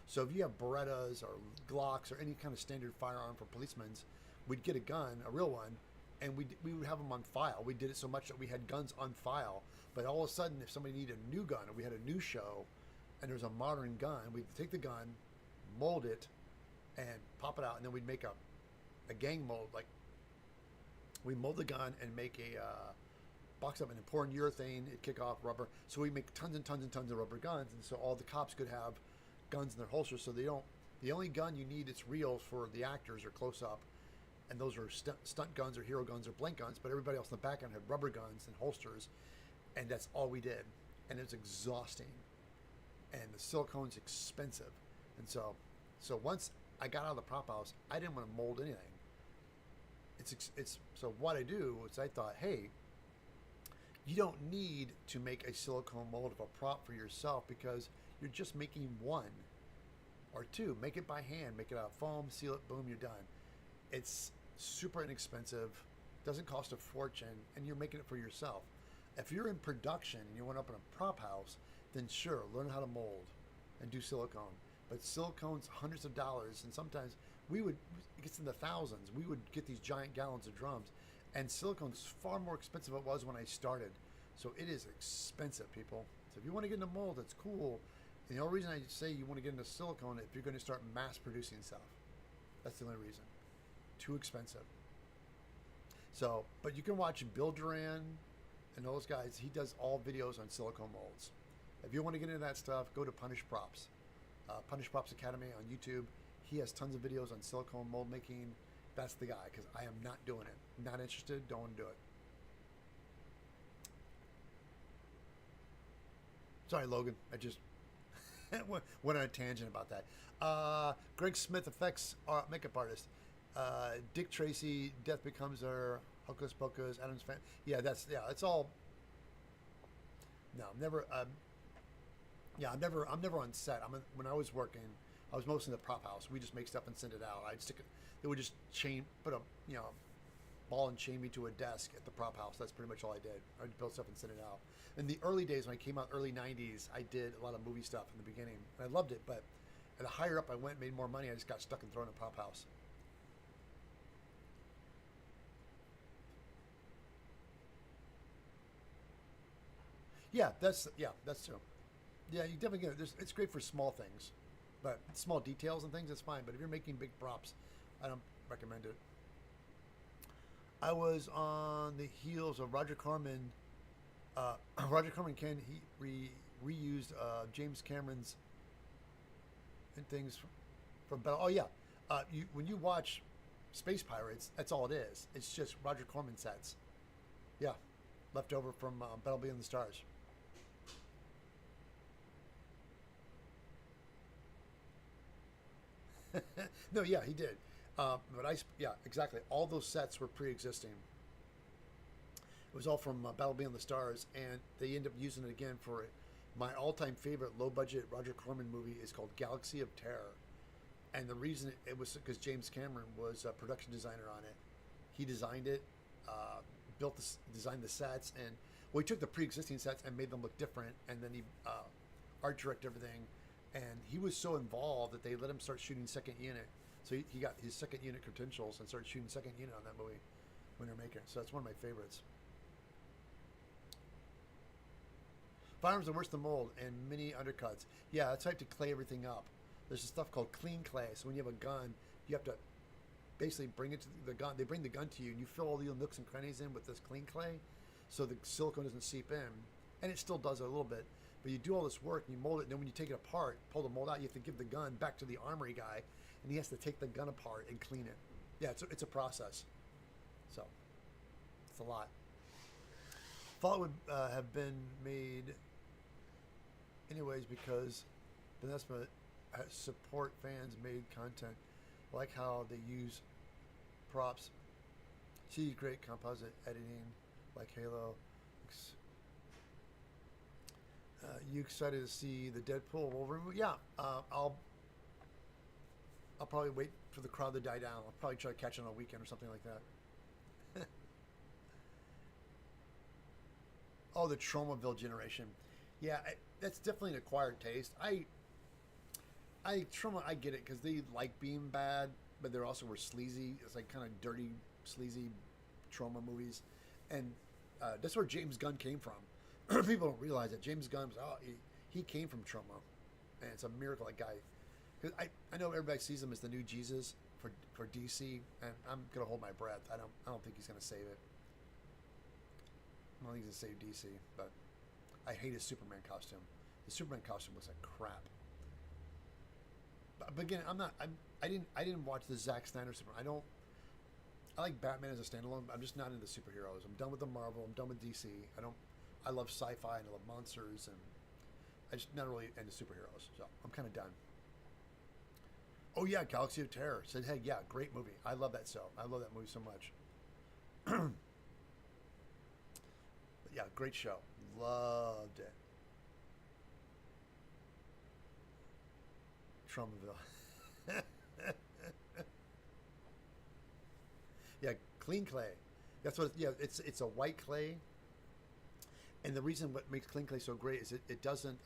A: So if you have Berettas or Glocks or any kind of standard firearm for policemen, we'd get a gun, a real one, and we would have them on file. We did it so much that we had guns on file. But all of a sudden, if somebody needed a new gun, or we had a new show, and there was a modern gun, we'd take the gun, mold it, and pop it out, and then we'd make a gang mold. Like, we mold the gun and make a box up and then pour in urethane, it'd kick off rubber. So we make tons and tons and tons of rubber guns, and so all the cops could have guns in their holsters. So the only gun you need that's real for the actors are close up, and those are stunt guns or hero guns or blank guns. But everybody else in the back end had rubber guns and holsters, and that's all we did. And it's exhausting, and the silicone's expensive. And so once I got out of the prop house, I didn't want to mold anything. So what I do is I thought, hey, you don't need to make a silicone mold of a prop for yourself because you're just making one or two. Make it by hand, make it out of foam, seal it, boom, you're done. It's super inexpensive, doesn't cost a fortune, and you're making it for yourself. If you're in production and you want to open a prop house, then sure, learn how to mold and do silicone. But silicone's hundreds of dollars, and sometimes it gets in the thousands. We would get these giant gallons of drums, and silicone's far more expensive than it was when I started. So it is expensive, people. So if you want to get into mold, that's cool. And the only reason I say you want to get into silicone if you're going to start mass producing stuff. That's the only reason. Too expensive. So, but you can watch Bill Duran and those guys. He does all videos on silicone molds. If you want to get into that stuff, go to Punish Props. Punish Props Academy on YouTube. He has tons of videos on silicone mold making. That's the guy, because I am not doing it. Not interested, don't want to do it. Sorry, Logan. I just went on a tangent about that. Greg Smith Effects makeup artist. Dick Tracy, Death Becomes Her, Hocus Pocus, Adam's Fan. Yeah, it's all. No, I'm never. Yeah, I'm never on set. When I was working, I was mostly in the prop house. We just make stuff and send it out. I'd stick it. They would just put a ball and chain me to a desk at the prop house. That's pretty much all I did. I'd build stuff and send it out. In the early days when I came out, early '90s, I did a lot of movie stuff in the beginning, and I loved it. But at a higher up I went, made more money. I just got stuck and thrown in a prop house. That's true. Yeah, you definitely get it. It's great for small things, but small details and things, it's fine. But if you're making big props, I don't recommend it. I was on the heels of Roger Corman. Roger Corman reused James Cameron's and things from Battle. Oh yeah, when you watch Space Pirates, that's all it is. It's just Roger Corman sets. Yeah, left over from Battle Beyond the Stars. No, yeah, he did. But yeah, exactly. All those sets were pre-existing. It was all from Battle Beyond the Stars, and they end up using it again for my all-time favorite low-budget Roger Corman movie is called Galaxy of Terror. And the reason it was because James Cameron was a production designer on it. He designed it, designed the sets, and well, he took the pre-existing sets and made them look different, and then he art directed everything. And he was so involved that they let him start shooting second unit. So he got his second unit credentials and started shooting second unit on that movie when they're making it. So that's one of my favorites. Firearms are worse than mold and mini undercuts. Yeah, that's how you have to clay everything up. There's this stuff called clean clay. So when you have a gun, you have to basically bring it to the gun. They bring the gun to you, and you fill all the little nooks and crannies in with this clean clay, so the silicone doesn't seep in. And it still does it a little bit. But you do all this work, and you mold it, and then when you take it apart, pull the mold out, you have to give the gun back to the armory guy, and he has to take the gun apart and clean it. Yeah, it's a process. So, it's a lot. Thought it would have been made anyways because Benesma support fans made content. I like how they use props. She's great composite editing, like Halo. You excited to see the Deadpool Wolverine movie? Yeah, I'll probably wait for the crowd to die down. I'll probably try to catch it on a weekend or something like that. Oh, the Tromaville generation. Yeah, that's definitely an acquired taste. Troma, I get it because they like being bad, but they also were sleazy. It's like kind of dirty, sleazy Troma movies, and that's where James Gunn came from. People don't realize that James Gunn was he came from Troma, and it's a miracle that guy. Cause I know everybody sees him as the new Jesus for DC, and I'm gonna hold my breath. I don't think he's gonna save it. I don't think he's gonna save DC, but I hate his Superman costume. The Superman costume looks like crap. But again, I didn't watch the Zack Snyder Superman. I like Batman as a standalone. But I'm just not into superheroes. I'm done with the Marvel. I'm done with DC. I love sci-fi and I love monsters, and I just not really into superheroes. So I'm kind of done. Oh yeah, Galaxy of Terror. Said, hey, yeah, great movie. I love that show. I love that movie so much. But yeah, great show. Loved it. Tromaville. Yeah, clean clay. That's what. Yeah, it's a white clay. And the reason what makes clean clay so great is it doesn't.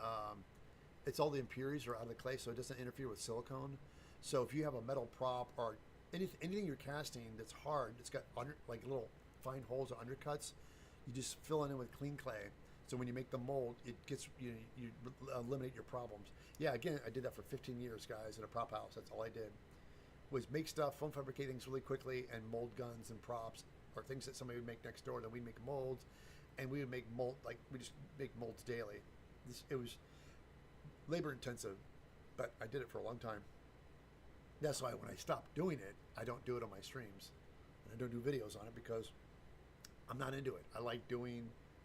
A: It's all the impurities are out of the clay, so it doesn't interfere with silicone. So if you have a metal prop or anything you're casting that's hard, it's got like little fine holes or undercuts, you just fill it in with clean clay. So when you make the mold, it gets you eliminate your problems. Yeah, again, I did that for 15 years, guys, at a prop house. That's all I did was make stuff, foam fabricate things really quickly, and mold guns and props or things that somebody would make next door. Then we'd make molds, and we would make we just make molds daily. It was labor intensive, but I did it for a long time. That's why when I stopped doing it, I don't do it on my streams, and I don't do videos on it because I'm not into it. I like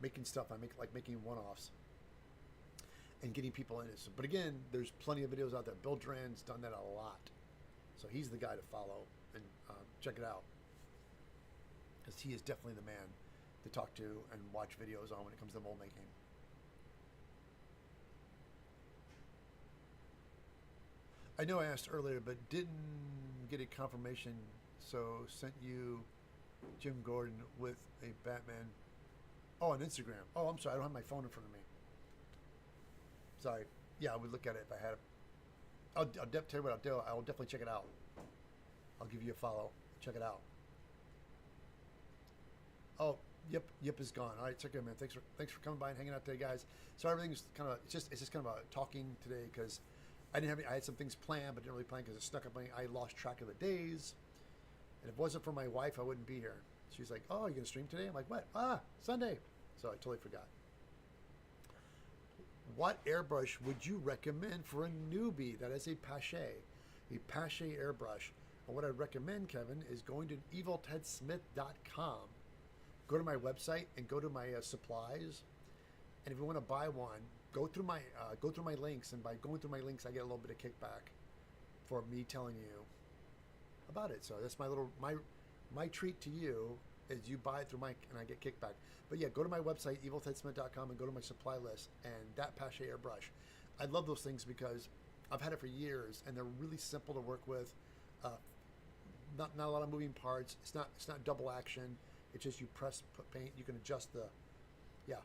A: making stuff. I like making one-offs and getting people in it. So, but again, there's plenty of videos out there. Bill Duran's done that a lot, so he's the guy to follow and check it out because he is definitely the man to talk to and watch videos on when it comes to mold making. I know I asked earlier, but didn't get a confirmation. So sent you Jim Gordon with a Batman. Oh, on Instagram. Oh, I'm sorry. I don't have my phone in front of me. Sorry. Yeah, I would look at it if I had it. Tell you what I'll do. I'll definitely check it out. I'll give you a follow. Check it out. Oh, Yep is gone. All right, check it, man. Thanks for coming by and hanging out today, guys. So everything's kind of it's just kind of a talking today because I had some things planned, but didn't really plan because it snuck up on me. I lost track of the days, and if it wasn't for my wife, I wouldn't be here. She's like, "Oh, you gonna stream today?" I'm like, "What? Sunday." So I totally forgot. What airbrush would you recommend for a newbie that is a Pache airbrush? And what I'd recommend, Kevin, is going to eviltedsmith.com. Go to my website and go to my supplies. And if you want to buy one, go through my links. And by going through my links, I get a little bit of kickback for me telling you about it. So that's my treat to you is you buy it through and I get kickback. But yeah, go to my website, eviltedsmith.com, and go to my supply list. And that Pache airbrush, I love those things because I've had it for years, and they're really simple to work with. Not a lot of moving parts. It's not double action. It's just you press, put paint. You can adjust the, yeah.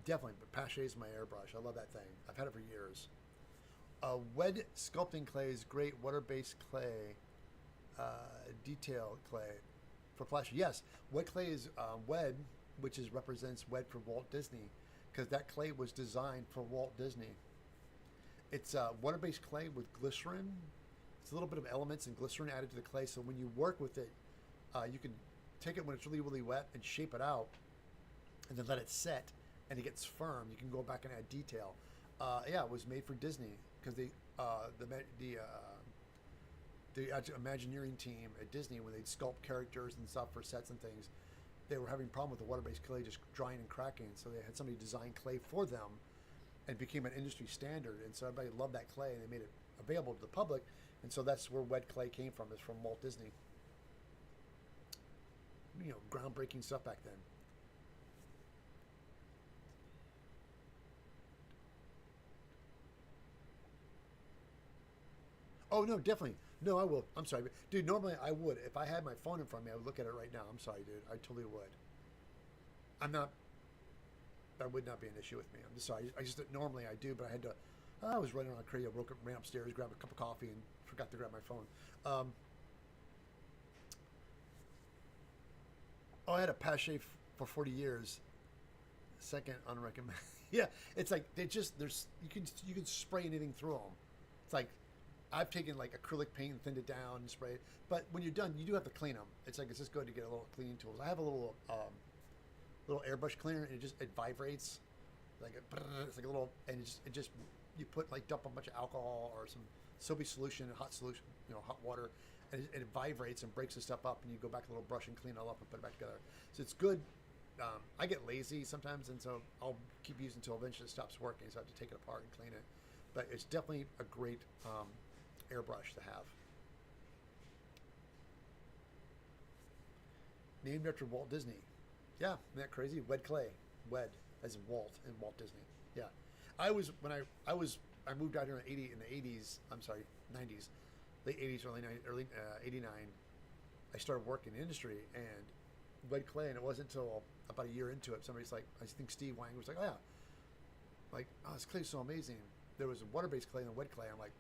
A: Definitely, but Pache is my airbrush. I love that thing. I've had it for years. Wed sculpting clay is great. Water-based clay, detail clay for Plasti. Yes, wet clay is Wed, which represents Wed for Walt Disney, because that clay was designed for Walt Disney. It's water-based clay with glycerin. It's a little bit of elements and glycerin added to the clay, so when you work with it, you can take it when it's really, really wet and shape it out and then let it set and it gets firm. You can go back and add detail. Yeah, it was made for Disney because the Imagineering team at Disney, when they'd sculpt characters and stuff for sets and things, they were having a problem with the water-based clay just drying and cracking. So they had somebody design clay for them and became an industry standard. And so everybody loved that clay and they made it available to the public. And so that's where wet clay came from, is from Walt Disney. You know, groundbreaking stuff back then. Oh, no, definitely. No, I will. I'm sorry. Dude, normally I would. If I had my phone in front of me, I would look at it right now. I'm sorry, dude. I totally would. I'm not, that would not be an issue with me. I'm just sorry. I just, normally I do, but I had to, I was running on crazy. I ran upstairs, grabbed a cup of coffee, and forgot to grab my phone. I had a Pache for 40 years. Second unrecommended. Yeah, it's like you can spray anything through them. It's like I've taken like acrylic paint and thinned it down and sprayed. But when you're done, you do have to clean them. It's just good to get a little cleaning tools. I have a little airbrush cleaner, and it vibrates it's like a little, and you put dump a bunch of alcohol or some soapy solution, hot solution, hot water, and it vibrates and breaks the stuff up, and you go back a little brush and clean it all up and put it back together. So it's good. I get lazy sometimes, and so I'll keep using until eventually it stops working, so I have to take it apart and clean it. But it's definitely a great airbrush to have. Named after Walt Disney. Yeah, isn't that crazy? Wed clay. Wed as in Walt and Walt Disney. Yeah. I moved out here in the 80s, I'm sorry, 90s, late 80s, early 89. I started working in the industry and wed clay, and it wasn't until about a year into it, somebody's like, I think Steve Wang was like, oh yeah, this clay's so amazing. There was a water-based clay and a wet clay. I'm like,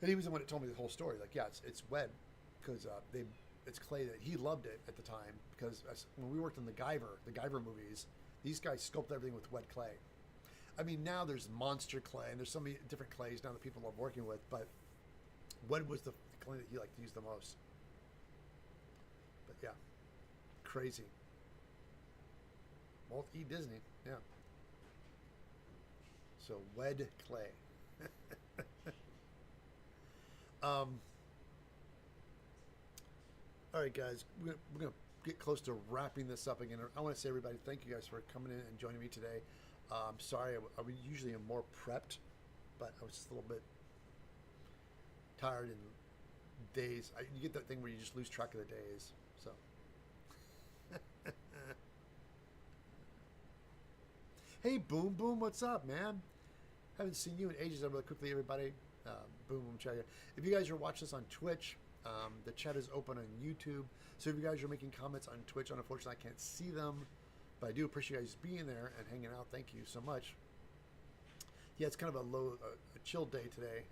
A: and he was the one that told me the whole story. Like, yeah, it's wet because it's clay that he loved it at the time, because when we worked on the Guyver movies, these guys sculpt everything with wet clay. I mean, now there's monster clay and there's so many different clays now that people love working with, but wet was the clay that he liked to use the most. But yeah, crazy. Walt E. Disney, yeah. So wed clay. All right, guys, we're gonna get close to wrapping this up again. I want to say, everybody, thank you guys for coming in and joining me today. I'm sorry, I usually am more prepped, but I was just a little bit tired in days. You get that thing where you just lose track of the days. So, hey, Boom Boom, what's up, man? Haven't seen you in ages. Really quickly, everybody. Boom, boom, chat. If you guys are watching this on Twitch, the chat is open on YouTube. So if you guys are making comments on Twitch, unfortunately, I can't see them. But I do appreciate you guys being there and hanging out. Thank you so much. Yeah, it's kind of a chill day today.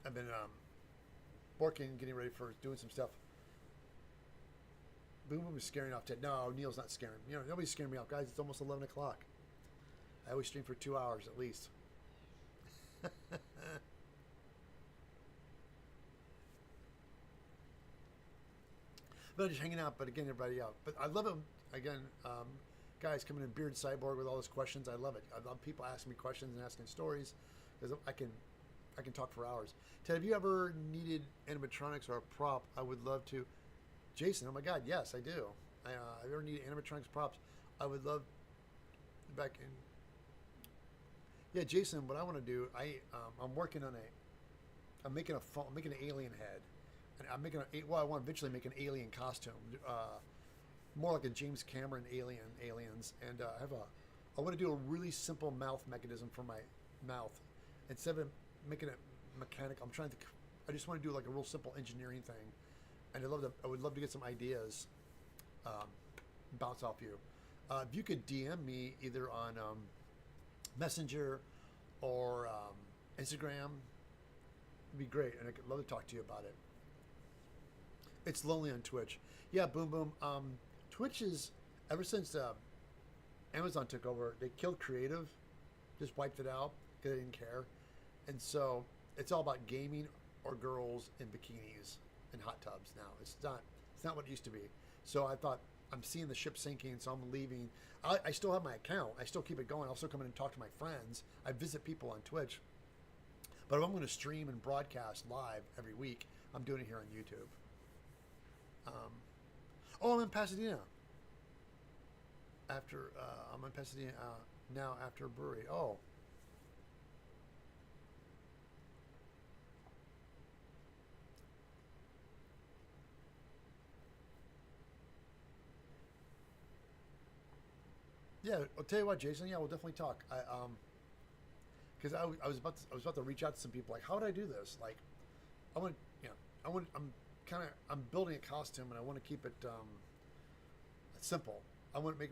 A: I've been working, getting ready for doing some stuff. Boom Boom is scaring off Ted. No, Neil's not scaring. Nobody's scaring me off, guys. It's almost 11 o'clock. I always stream for 2 hours at least. But I'm just hanging out. But again, everybody out. But I love it. Again, guys coming in Beard Cyborg with all those questions. I love it. I love people asking me questions and asking stories because I can talk for hours. Ted, have you ever needed animatronics or a prop? I would love to. Jason, oh my God, yes, I do. I ever need animatronics props. I would love back in. Yeah, Jason, what I want to do, I'm working on I'm making an alien head, and I want to eventually make an alien costume, more like a James Cameron aliens, and I want to do a really simple mouth mechanism for my mouth, instead of making it mechanical. I just want to do like a real simple engineering thing. And I would love to get some ideas, bounce off you. If you could DM me either on Messenger or Instagram, it'd be great, and I'd love to talk to you about it. It's lonely on Twitch. Yeah, Boom Boom. Twitch is, ever since Amazon took over, they killed creative, just wiped it out because they didn't care, and so it's all about gaming or girls in bikinis and hot tubs now. It's not what it used to be. So I thought, I'm seeing the ship sinking, so I'm leaving. I still have my account. I still keep it going. I'll still come in and talk to my friends. I visit people on Twitch. But if I'm going to stream and broadcast live every week, I'm doing it here on YouTube. I'm in Pasadena. I'm in Pasadena now after a brewery. Oh. Yeah, I'll tell you what, Jason. Yeah, we'll definitely talk. Because I was about to reach out to some people. Like, how would I do this? Like, I'm building a costume, and I want to keep it simple. I want to make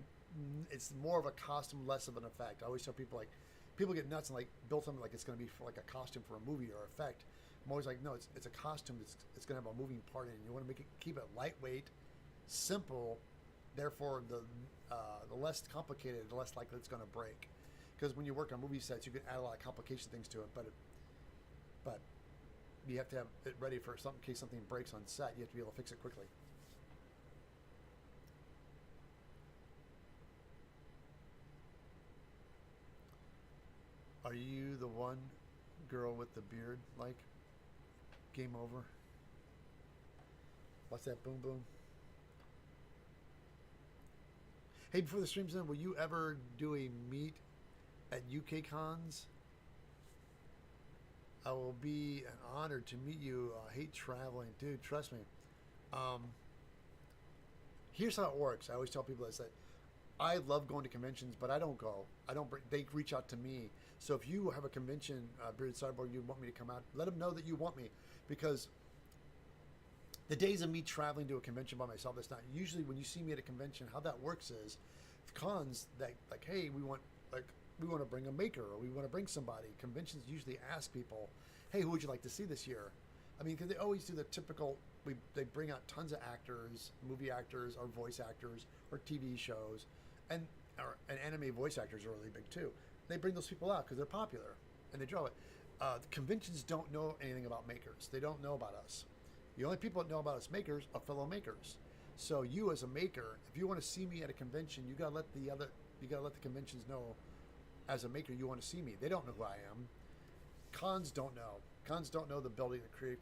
A: it's more of a costume, less of an effect. I always tell people, like, people get nuts and like build something like it's going to be for like a costume for a movie or effect. I'm always like, no, it's a costume. It's going to have a moving part in it. You want to keep it lightweight, simple. Therefore, the less complicated, the less likely it's going to break. Because when you work on movie sets, you can add a lot of complication things to it, but you have to have it ready for in case something breaks on set. You have to be able to fix it quickly. Are you the one girl with the beard? Like, game over. What's that? Boom boom. Hey, before the stream's in, will you ever do a meet at UK cons? I will be an honor to meet you. I hate traveling, dude. Trust me. Here's how it works. I always tell people this, that I love going to conventions, but I don't go. They reach out to me. So if you have a convention, Bearded Cyborg, you want me to come out, let them know that you want me, because the days of me traveling to a convention by myself, that's not usually when you see me at a convention. How that works is cons that like, hey, we want to bring a maker, or we want to bring somebody. Conventions usually ask people, hey, who would you like to see this year? I mean, because they always do the typical, they bring out tons of actors, movie actors, or voice actors, or TV shows, and anime voice actors are really big too. They bring those people out because they're popular, and they draw it. Conventions don't know anything about makers. They don't know about us. The only people that know about us makers are fellow makers. So you as a maker, if you want to see me at a convention, you gotta let the conventions know as a maker you want to see me. They don't know who I am. Cons don't know. Cons don't know the ability to create.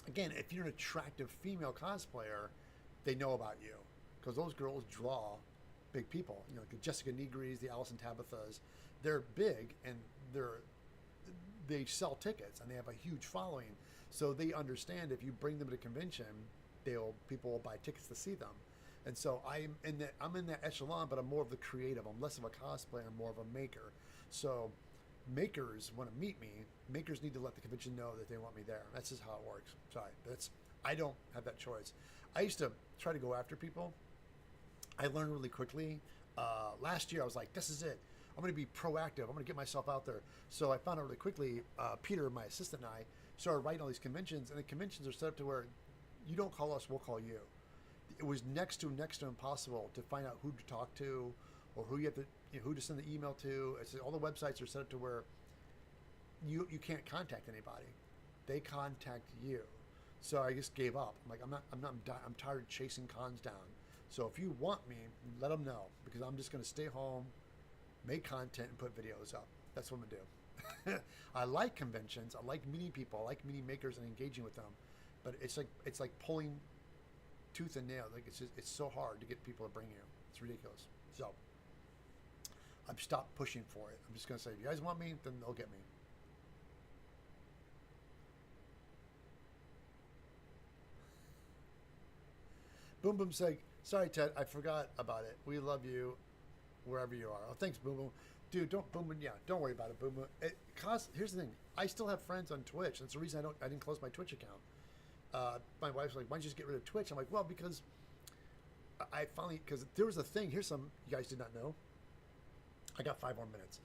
A: Again, if you're an attractive female cosplayer, they know about you because those girls draw big people. You know, like the Jessica Negris, the Allison Tabithas. They're big and they sell tickets and they have a huge following. So they understand if you bring them to a convention, people will buy tickets to see them. And so I'm in that echelon, but I'm more of the creative. I'm less of a cosplayer. I'm more of a maker. So makers want to meet me. Makers need to let the convention know that they want me there. That's just how it works. Sorry, I don't have that choice. I used to try to go after people. I learned really quickly. Last year, I was like, this is it. I'm going to be proactive. I'm going to get myself out there. So I found out really quickly, Peter, my assistant, and I started writing all these conventions, and the conventions are set up to where you don't call us, we'll call you. It was next to impossible to find out who to talk to or who you have to, who to send the email to. All the websites are set up to where you can't contact anybody. They contact you. So I just gave up. I'm tired of chasing cons down. So if you want me, let them know, because I'm just going to stay home, make content, and put videos up. That's what I'm going to do. I like conventions. I like meeting people. I like meeting makers and engaging with them. But it's like pulling tooth and nail. Like it's so hard to get people to bring you. It's ridiculous. So I've stopped pushing for it. I'm just going to say, if you guys want me, then they'll get me. Boom Boom said, sorry, Ted, I forgot about it. We love you wherever you are. Oh, thanks, Boom Boom. Dude, don't don't worry about it, Boom Boom. Here's the thing. I still have friends on Twitch. That's the reason I didn't close my Twitch account. My wife's like, why don't you just get rid of Twitch? I'm like, well, because I finally, because there was a thing. Here's some you guys did not know. I got 5 more minutes.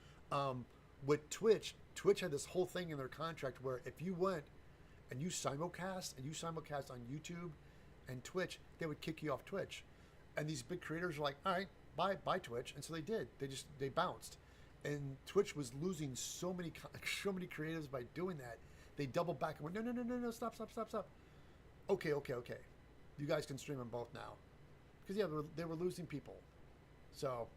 A: With Twitch had this whole thing in their contract where if you went and you simulcast on YouTube and Twitch, they would kick you off Twitch. And these big creators were like, all right, bye Twitch. And so they did. They bounced. And Twitch was losing so many creatives by doing that. They doubled back and went, no, stop. Okay. You guys can stream them both now. Because, yeah, they were losing people. So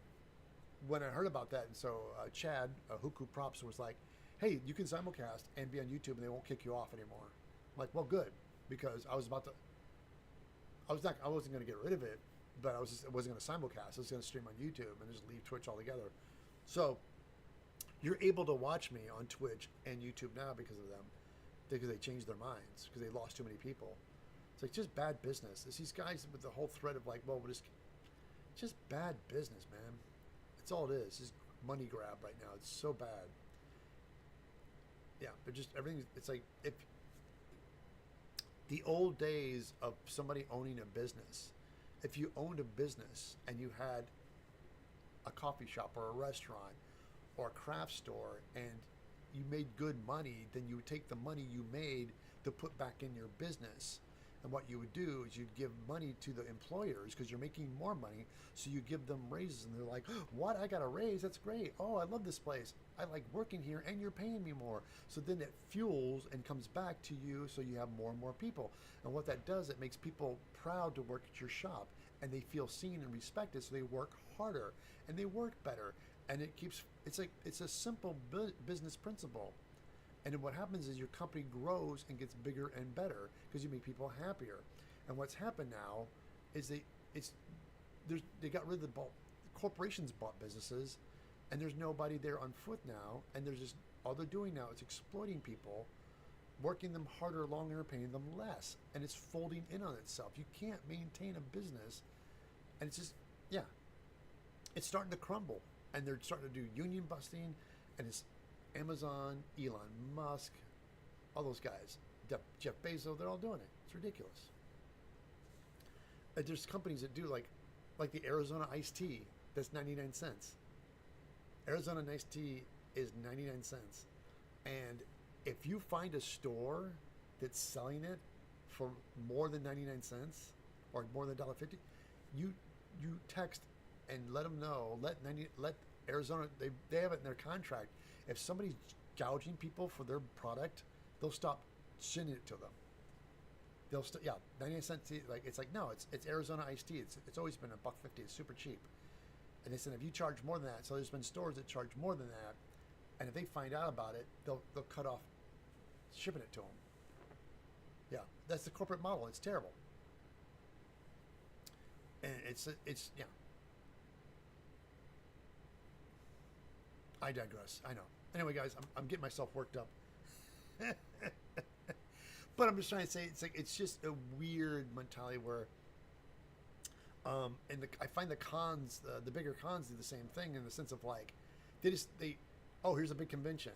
A: when I heard about that, and so Chad, Huku Props, was like, hey, you can simulcast and be on YouTube and they won't kick you off anymore. I'm like, well, good. Because I wasn't going to get rid of it, but I wasn't going to simulcast. I was going to stream on YouTube and just leave Twitch altogether. So you're able to watch me on Twitch and YouTube now because of them, because they changed their minds, because they lost too many people. It's like just bad business. It's these guys with the whole thread of like, well, just bad business, man. That's all it is. It's just money grab right now. It's so bad. Yeah, but just everything. It's like if the old days of somebody owning a business. If you owned a business and you had a coffee shop or a restaurant or a craft store and you made good money, then you would take the money you made to put back in your business. And what you would do is you'd give money to the employers because you're making more money. So you give them raises and they're like, what? I got a raise? That's great. Oh, I love this place. I like working here and you're paying me more. So then it fuels and comes back to you. So you have more and more people. And what that does, it makes people proud to work at your shop and they feel seen and respected. So they work harder and they work better. And it's a simple business principle. And then what happens is your company grows and gets bigger and better because you make people happier. And what's happened now is they got rid of corporations bought businesses, and there's nobody there on foot now. And there's just all they're doing now is exploiting people, working them harder, longer, paying them less, and it's folding in on itself. You can't maintain a business, and it's just it's starting to crumble. And they're starting to do union busting, and it's Amazon, Elon Musk, all those guys, Jeff Bezos, they're all doing it. It's ridiculous. There's companies that do like the Arizona iced tea, that's 99 cents. Arizona iced tea is 99 cents. And if you find a store that's selling it for more than 99 cents or more than $1.50, you text and let them know, let Arizona, they have it in their contract. If somebody's gouging people for their product, they'll stop sending it to them. They'll 99 cents. No, it's Arizona iced tea. It's always been $1.50. It's super cheap. And they said if you charge more than that, so there's been stores that charge more than that, and if they find out about it, they'll cut off shipping it to them. Yeah, that's the corporate model. It's terrible. And it's I digress. I know. Anyway, guys, I'm getting myself worked up. But I'm just trying to say it's just a weird mentality where And I find the cons, the bigger cons, do the same thing in the sense of like, they, oh, here's a big convention,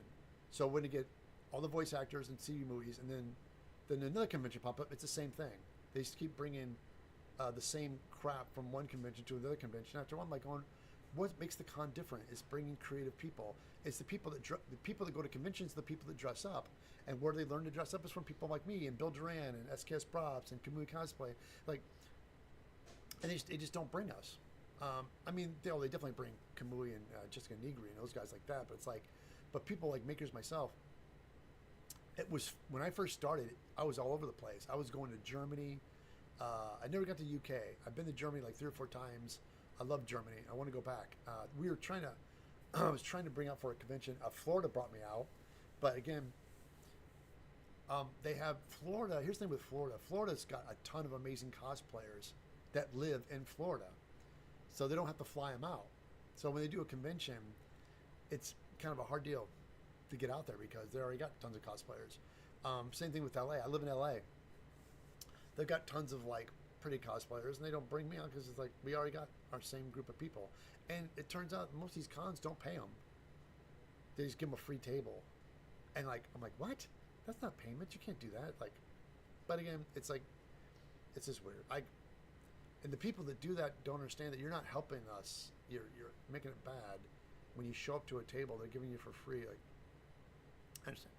A: so when you get all the voice actors and see movies, and then another convention pop up, it's the same thing. They just keep bringing the same crap from one convention to another convention. After one, like going, what makes the con different is bringing creative people. It's the people that go to conventions, the people that dress up, and where they learn to dress up is from people like me and Bill Duran and SKS Props and Kamui Cosplay, like, and they just don't bring us. I mean, they definitely bring Kamui and Jessica Negri and those guys like that, but it's like, but people like makers myself. It was when I first started, I was all over the place. I was going to Germany. I never got to UK. I've been to Germany like 3 or 4 times. I love Germany. I want to go back. We were trying to, I was trying to bring out for a convention. Florida brought me out, but again, they have Florida. Here's the thing with Florida. Florida's got a ton of amazing cosplayers that live in Florida, so they don't have to fly them out. So when they do a convention, it's kind of a hard deal to get out there because they already got tons of cosplayers. Same thing with LA. I live in LA. They've got tons of like pretty cosplayers, and they don't bring me out because it's like we already got our same group of people. And it turns out most of these cons don't pay them. They just give them a free table, and like I'm like, what? That's not payment. You can't do that. Like, but again, it's like, it's just weird. And the people that do that don't understand that you're not helping us. You're making it bad. When you show up to a table, they're giving you for free. Like, I understand.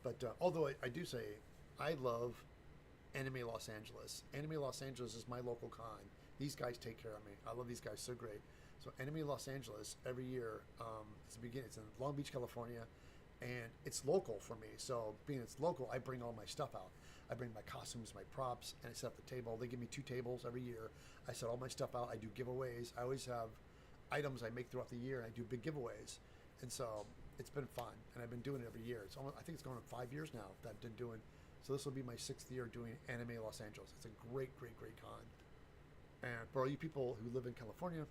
A: Like, but although I do say, I love Anime Los Angeles. Anime Los Angeles is my local con. These guys take care of me. I love these guys so great. So Anime Los Angeles every year, it's in Long Beach, California, and it's local for me. So being it's local, I bring all my stuff out. I bring my costumes, my props, and I set up the table. They give me 2 tables every year. I set all my stuff out. I do giveaways. I always have items I make throughout the year, and I do big giveaways. And so it's been fun, and I've been doing it every year. It's almost, I think it's going on 5 years now that I've been doing. So this will be my 6th year doing Anime Los Angeles. It's a great, great, great con. And for all you people who live in California,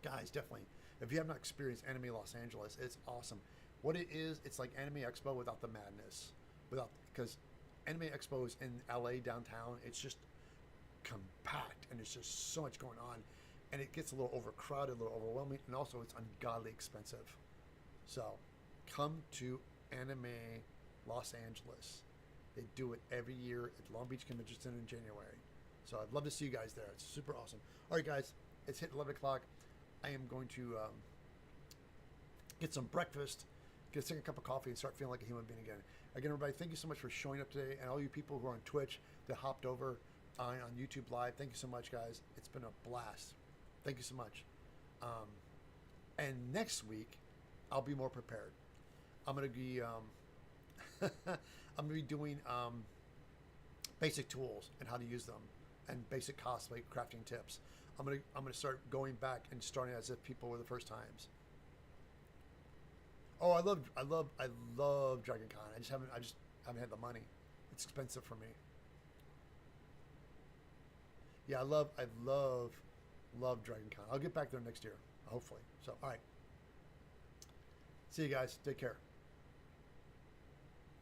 A: guys, definitely, if you have not experienced Anime Los Angeles, it's awesome. What it is, it's like Anime Expo without the madness. Because Anime Expo is in LA downtown. It's just compact, and there's just so much going on. And it gets a little overcrowded, a little overwhelming, and also it's ungodly expensive. So come to Anime Los Angeles. They do it every year at Long Beach Convention Center in January. So I'd love to see you guys there. It's super awesome. All right, guys, it's hit 11 o'clock. I am going to get some breakfast, get a second cup of coffee, and start feeling like a human being again. Again, everybody, thank you so much for showing up today. And all you people who are on Twitch that hopped over on YouTube Live, thank you so much, guys. It's been a blast. Thank you so much. And next week, I'll be more prepared. I'm going to be... I'm going to be doing basic tools and how to use them, and basic cosplay crafting tips. I'm going to start going back and starting as if people were the first times. Oh, I love Dragon Con. I just haven't had the money. It's expensive for me. Yeah, I love Dragon Con. I'll get back there next year, hopefully. So, all right. See you guys. Take care.